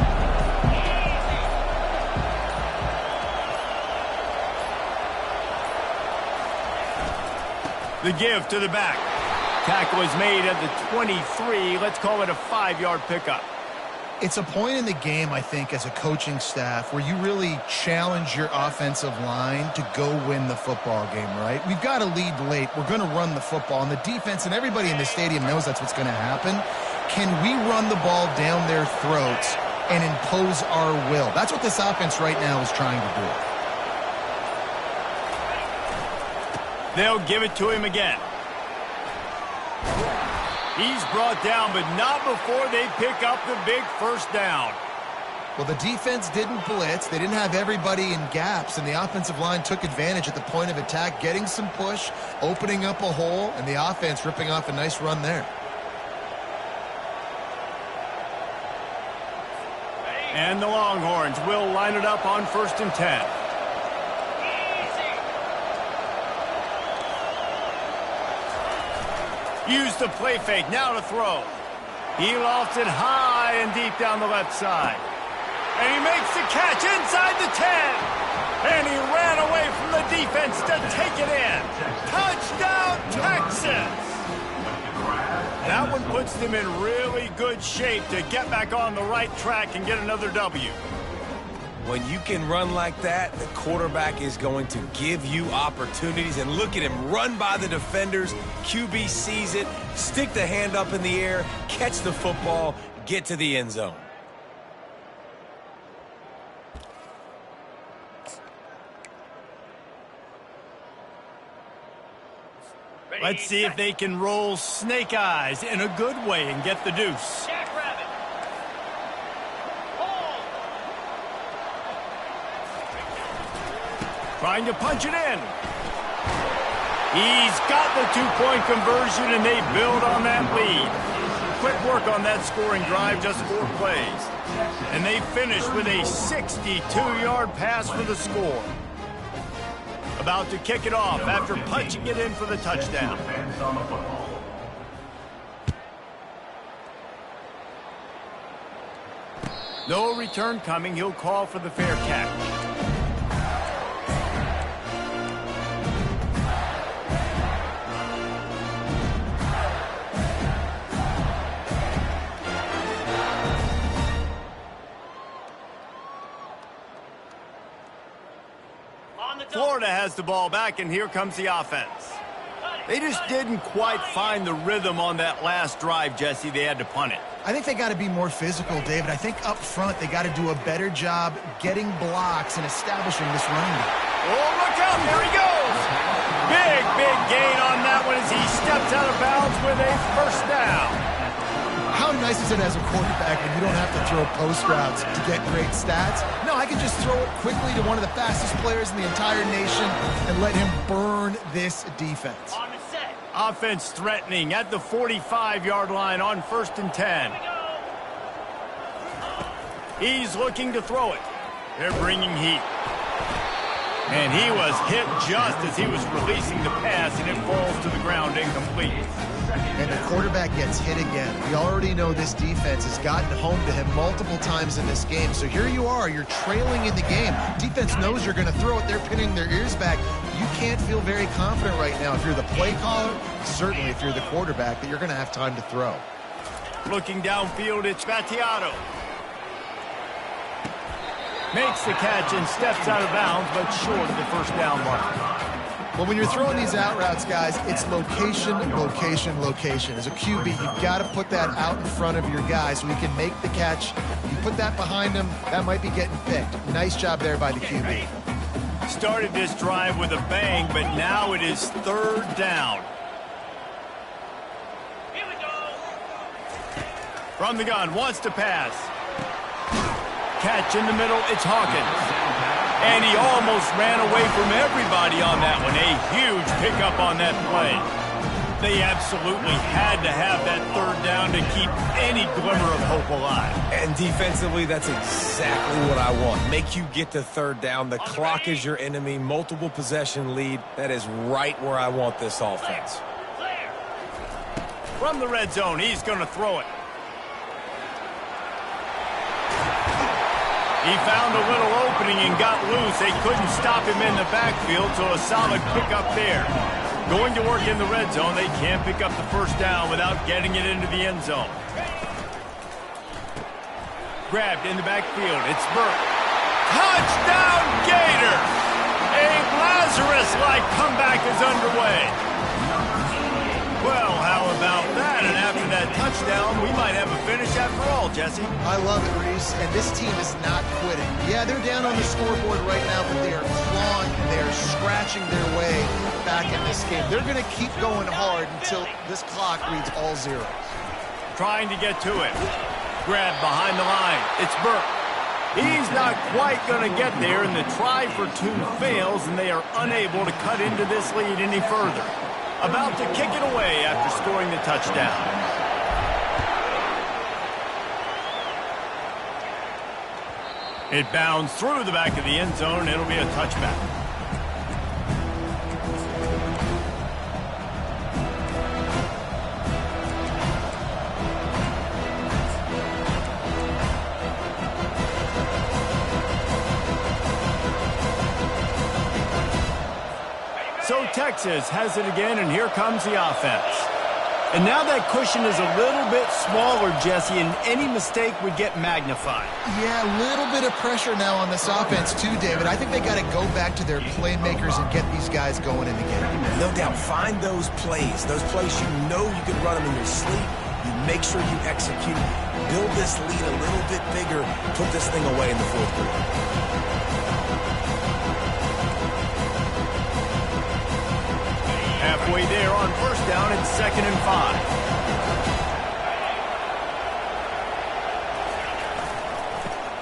The give to the back. Tackle is made at the 23. Let's call it a 5-yard pickup. It's a point in the game, I think, as a coaching staff where you really challenge your offensive line to go win the football game, right? We've got to lead late. We're going to run the football. And the defense and everybody in the stadium knows that's what's going to happen. Can we run the ball down their throats and impose our will? That's what this offense right now is trying to do. They'll give it to him again. He's brought down, but not before they pick up the big first down. Well, the defense didn't blitz. They didn't have everybody in gaps, and the offensive line took advantage at the point of attack, getting some push, opening up a hole, and the offense ripping off a nice run there. And the Longhorns will line it up on 1st and 10. Use the play fake, now to throw. He lofts it high and deep down the left side. And he makes the catch inside the 10. And he ran away from the defense to take it in. Touchdown, Texas! That one puts them in really good shape to get back on the right track and get another W. When you can run like that, the quarterback is going to give you opportunities. And look at him run by the defenders. QB sees it, stick the hand up in the air, catch the football, get to the end zone. Let's see if they can roll snake eyes in a good way and get the deuce. Jackrabbit. Hold. Trying to punch it in. He's got the two-point conversion, and they build on that lead. Quick work on that scoring drive, just 4 plays. And they finish with a 62-yard pass for the score. About to kick it off after punching it in for the touchdown. No return coming. He'll call for the fair catch. Florida has the ball back, and here comes the offense. They just didn't quite find the rhythm on that last drive, Jesse. They had to punt it. I think they got to be more physical, David. I think up front they got to do a better job getting blocks and establishing this running game. Oh, look out. There he goes. Big gain on that one as he steps out of bounds with a first down. How nice is it as a quarterback when you don't have to throw post routes to get great stats? No, I can just throw it quickly to one of the fastest players in the entire nation and let him burn this defense. On the set. Offense threatening at the 45-yard line on 1st and 10. He's looking to throw it. They're bringing heat. And he was hit just as he was releasing the pass, and it falls to the ground incomplete. And the quarterback gets hit again. We already know this defense has gotten home to him multiple times in this game. So here you are, you're trailing in the game. Defense knows you're going to throw it. They're pinning their ears back. You can't feel very confident right now if you're the play caller, certainly if you're the quarterback, that you're going to have time to throw. Looking downfield, it's Battiato. Makes the catch and steps out of bounds, but short of the first down mark. Well, when you're throwing these out routes, guys, it's location, location, location. As a QB, you've got to put that out in front of your guy so he can make the catch. You put that behind him, that might be getting picked. Nice job there by the QB. Started this drive with a bang, but now it is 3rd down. Here we go. From the gun, wants to pass. Catch in the middle, it's Hawkins. And he almost ran away from everybody on that one. A huge pickup on that play. They absolutely had to have that 3rd down to keep any glimmer of hope alive. And defensively, that's exactly what I want. Make you get to 3rd down. The clock is your enemy. Multiple possession lead. That is right where I want this offense. Clear. From the red zone, he's going to throw it. He found a little opening and got loose. They couldn't stop him in the backfield, so a solid pickup there. Going to work in the red zone, they can't pick up the first down without getting it into the end zone. Grabbed in the backfield. It's Burke. Touchdown, Gators! A Lazarus-like comeback is underway. Well, how about that? And after that touchdown, we might have a finish after all, Jesse. I love it, Reese, and this team is not quitting. Yeah, they're down on the scoreboard right now, but they are clawing and they are scratching their way back in this game. They're going to keep going hard until this clock reads all zeros. Trying to get to it. Grab behind the line. It's Burke. He's not quite going to get there, and the try for two fails, and they are unable to cut into this lead any further. About to kick it away after scoring the touchdown. It bounds through the back of the end zone. It'll be a touchback. So Texas has it again, and here comes the offense. And now that cushion is a little bit smaller, Jesse, and any mistake would get magnified. Yeah, a little bit of pressure now on this offense too, David. I think they got to go back to their playmakers and get these guys going in the game. No doubt. Find those plays you know you can run them in your sleep. You make sure you execute. Build this lead a little bit bigger. Put this thing away in the fourth quarter. Halfway there on first down, it's 2nd and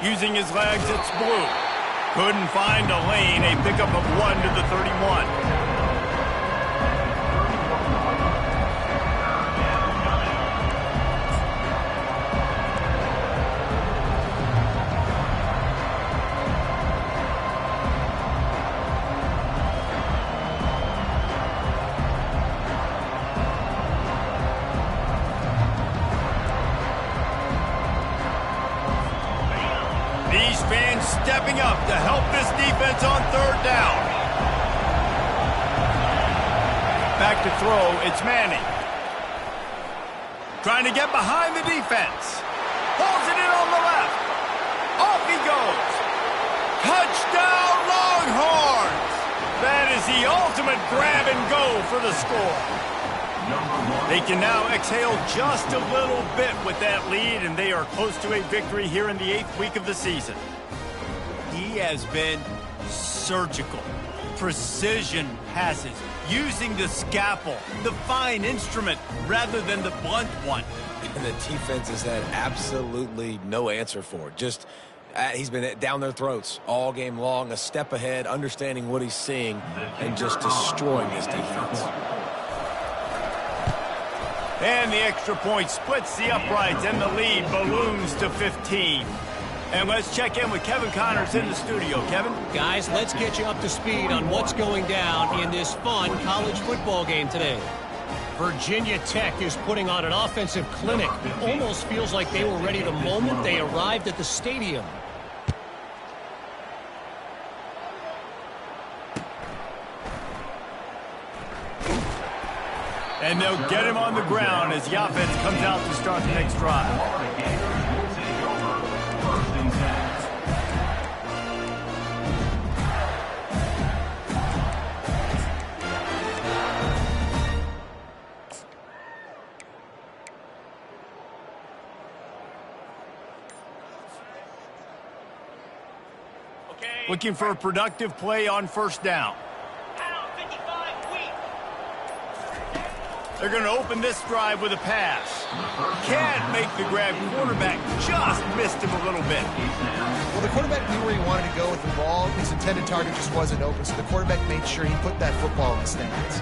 5. Using his legs, it's Blue. Couldn't find a lane, a pickup of 1 to the 31. These fans stepping up to help this defense on third down. Back to throw, it's Manning. Trying to get behind the defense. Pulls it in on the left. Off he goes. Touchdown, Longhorns! That is the ultimate grab and go for the score. They can now exhale just a little bit with that lead, and they are close to a victory here in the 8th week of the season. He has been surgical. Precision passes, using the scalpel, the fine instrument, rather than the blunt one. And the defense has had absolutely no answer for it. Just, he's been down their throats all game long, a step ahead, understanding what he's seeing, and just destroying this defense. And the extra point splits the uprights, and the lead balloons to 15. And let's check in with Kevin Connors in the studio. Kevin? Guys, let's get you up to speed on what's going down in this fun college football game today. Virginia Tech is putting on an offensive clinic. It almost feels like they were ready the moment they arrived at the stadium. And they'll get him on the ground as the offense comes out to start the next drive. Looking for a productive play on first down. They're going to open this drive with a pass. Can't make the grab. Quarterback just missed him a little bit. Well, the quarterback knew where he wanted to go with the ball. His intended target just wasn't open, so the quarterback made sure he put that football in the stands.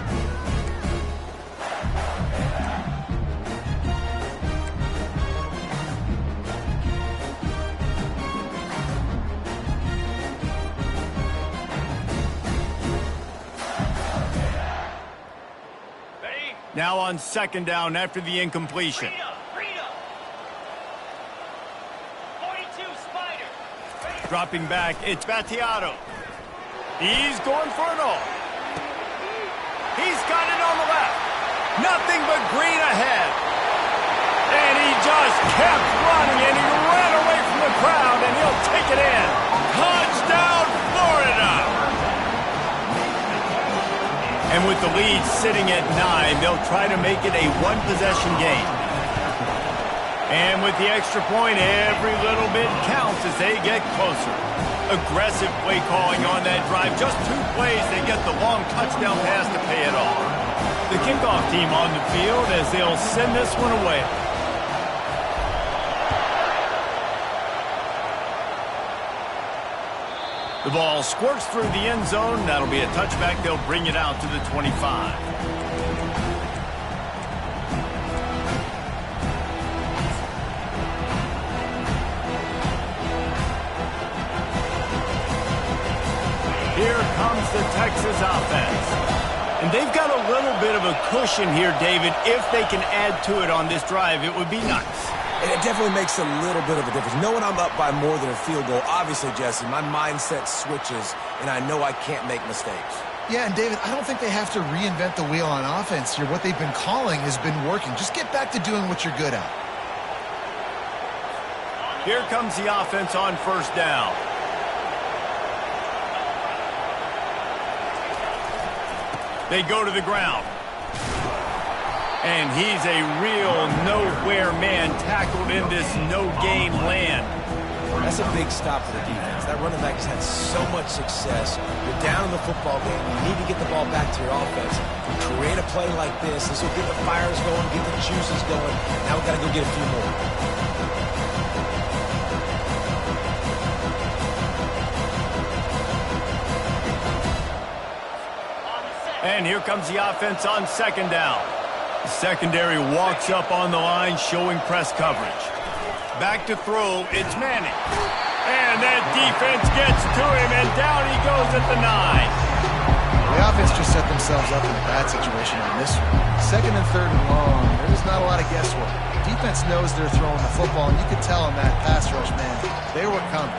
Now on second down after the incompletion. Dropping back, it's Battiato. He's going for it all. He's got it on the left. Nothing but green ahead. And he just kept running, and he ran away from the crowd, and he'll take it in. Touchdown, Florida! And with the lead sitting at 9, they'll try to make it a one-possession game. And with the extra point, every little bit counts as they get closer. Aggressive play calling on that drive. Just 2 plays, they get the long touchdown pass to pay it off. The kickoff team on the field as they'll send this one away. The ball squirts through the end zone. That'll be a touchback. They'll bring it out to the 25. Here comes the Texas offense. And they've got a little bit of a cushion here, David. If they can add to it on this drive, it would be nice. And it definitely makes a little bit of a difference. Knowing I'm up by more than a field goal, obviously, Jesse, my mindset switches, and I know I can't make mistakes. Yeah, and David, I don't think they have to reinvent the wheel on offense here. What they've been calling has been working. Just get back to doing what you're good at. Here comes the offense on first down. They go to the ground. And he's a real nowhere man tackled in this no-gain land. That's a big stop for the defense. That running back has had so much success. You're down in the football game. You need to get the ball back to your offense. Create a play like this. This will get the fires going, get the juices going. Now we've got to go get a few more. And here comes the offense on second down. The secondary walks up on the line, showing press coverage. Back to throw, it's Manning. And that defense gets to him, and down he goes at the 9. The offense just set themselves up in a bad situation on this one. Second and third and long, there's not a lot of guesswork. The defense knows they're throwing the football, and you could tell in that pass rush, man, they were coming.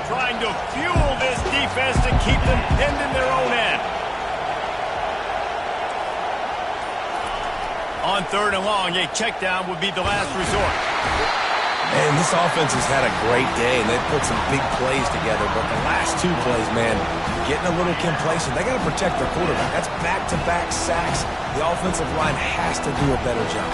Trying to fuel this defense to keep them pinned in their own end. On third and long, a check down would be the last resort. Man, this offense has had a great day, and they've put some big plays together, but the last 2 plays, man, getting a little complacent. They got to protect their quarterback. That's back-to-back sacks. The offensive line has to do a better job.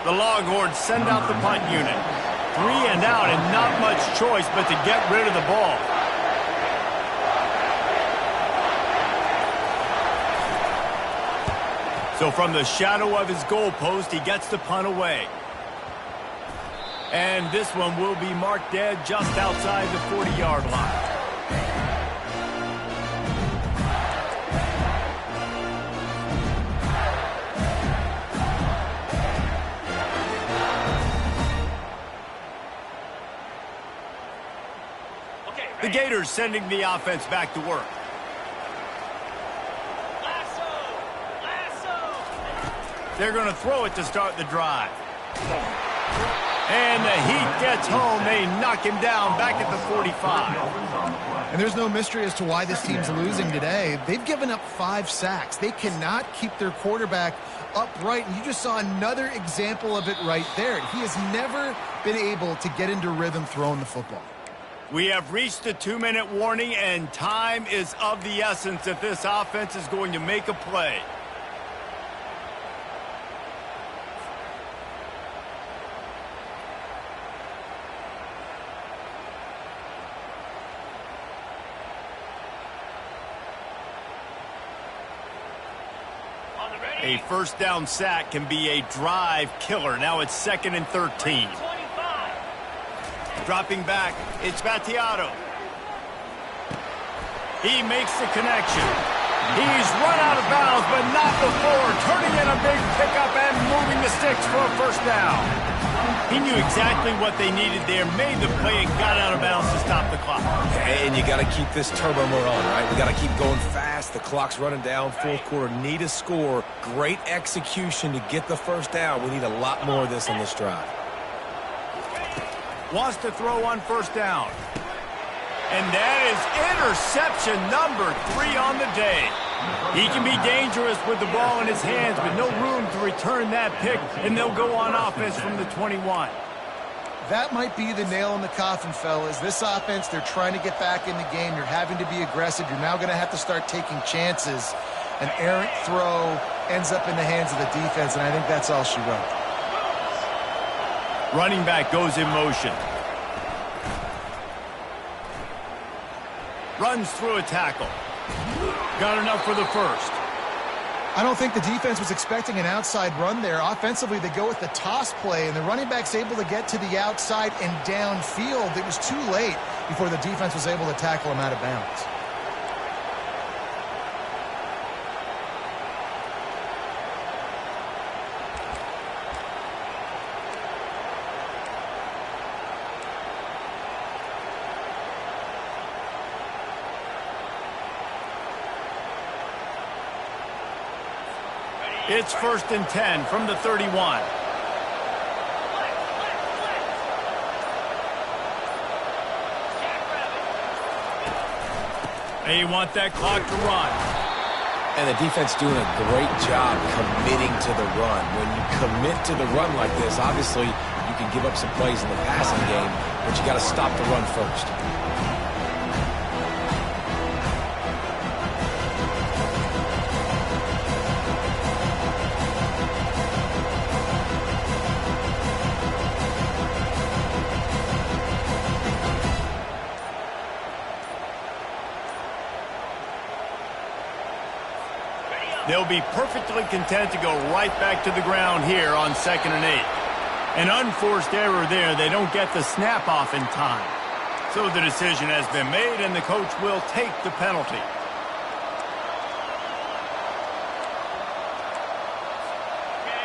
The Longhorns send out the punt unit. 3 and out and not much choice but to get rid of the ball. So from the shadow of his goalpost, he gets the punt away. And this one will be marked dead just outside the 40-yard line. The Gators sending the offense back to work. They're going to throw it to start the drive. And the heat gets home. They knock him down back at the 45. And there's no mystery as to why this team's losing today. They've given up 5 sacks. They cannot keep their quarterback upright. And you just saw another example of it right there. He has never been able to get into rhythm throwing the football. We have reached the 2-minute warning, and time is of the essence if this offense is going to make a play. A first down sack can be a drive killer. Now it's 2nd and 13. Dropping back, it's Battiato. He makes the connection. He's run out of bounds, but not before. Turning in a big pickup and moving the sticks for a first down. He knew exactly what they needed there, made the play, and got out of bounds to stop the clock. And you got to keep this turbo mode on, right? We got to keep going fast. The clock's running down. Fourth quarter, need a score. Great execution to get the first down. We need a lot more of this on this drive. Wants to throw on first down. And that is interception number 3 on the day. He can be dangerous with the ball in his hands, but no room to return that pick, and they'll go on offense from the 21. That might be the nail in the coffin, fellas. This offense, they're trying to get back in the game. You're having to be aggressive. You're now going to have to start taking chances. An errant throw ends up in the hands of the defense, and I think that's all she wrote. Running back goes in motion. Runs through a tackle. Got enough for the first. I don't think the defense was expecting an outside run there. Offensively, they go with the toss play, and the running back's able to get to the outside and downfield. It was too late before the defense was able to tackle him out of bounds. It's 1st and 10 from the 31. They want that clock to run. And the defense doing a great job committing to the run. When you commit to the run like this, obviously you can give up some plays in the passing game, but you got to stop the run first. They'll be perfectly content to go right back to the ground here on 2nd and 8. An unforced error there. They don't get the snap off in time. So the decision has been made, and the coach will take the penalty.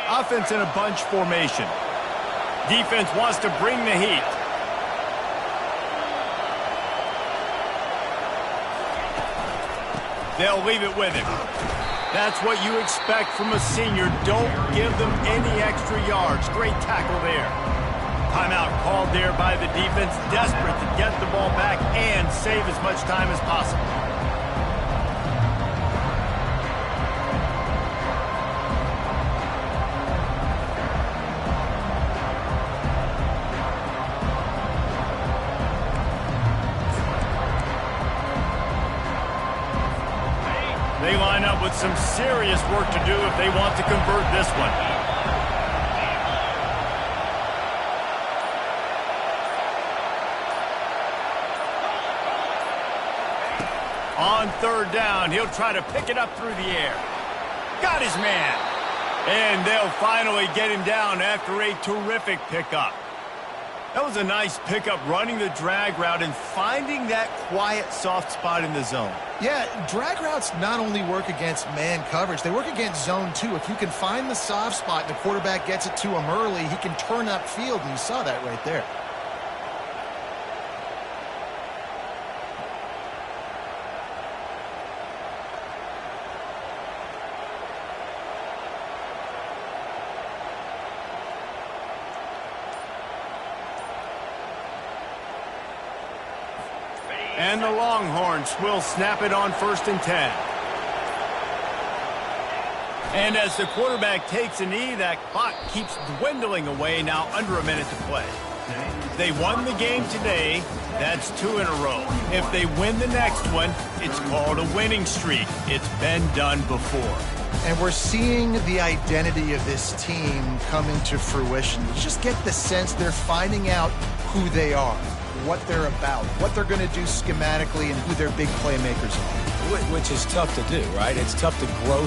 Offense in a bunch formation. Defense wants to bring the heat. They'll leave it with him. That's what you expect from a senior. Don't give them any extra yards. Great tackle there. Timeout called there by the defense, desperate to get the ball back and save as much time as possible. They line up with some serious work to do if they want to convert this one. On 3rd down, he'll try to pick it up through the air. Got his man. And they'll finally get him down after a terrific pickup. That was a nice pickup, running the drag route and finding that quiet, soft spot in the zone. Yeah, drag routes not only work against man coverage, they work against zone too. If you can find the soft spot and the quarterback gets it to him early, he can turn upfield, and you saw that right there. And the Longhorns will snap it on 1st and 10. And as the quarterback takes a knee, that clock keeps dwindling away, now under a minute to play. They won the game today. That's 2 in a row. If they win the next one, it's called a winning streak. It's been done before. And we're seeing the identity of this team coming to fruition. You just get the sense they're finding out who they are, what they're about, what they're going to do schematically, and who their big playmakers are. Which is tough to do, right? It's tough to grow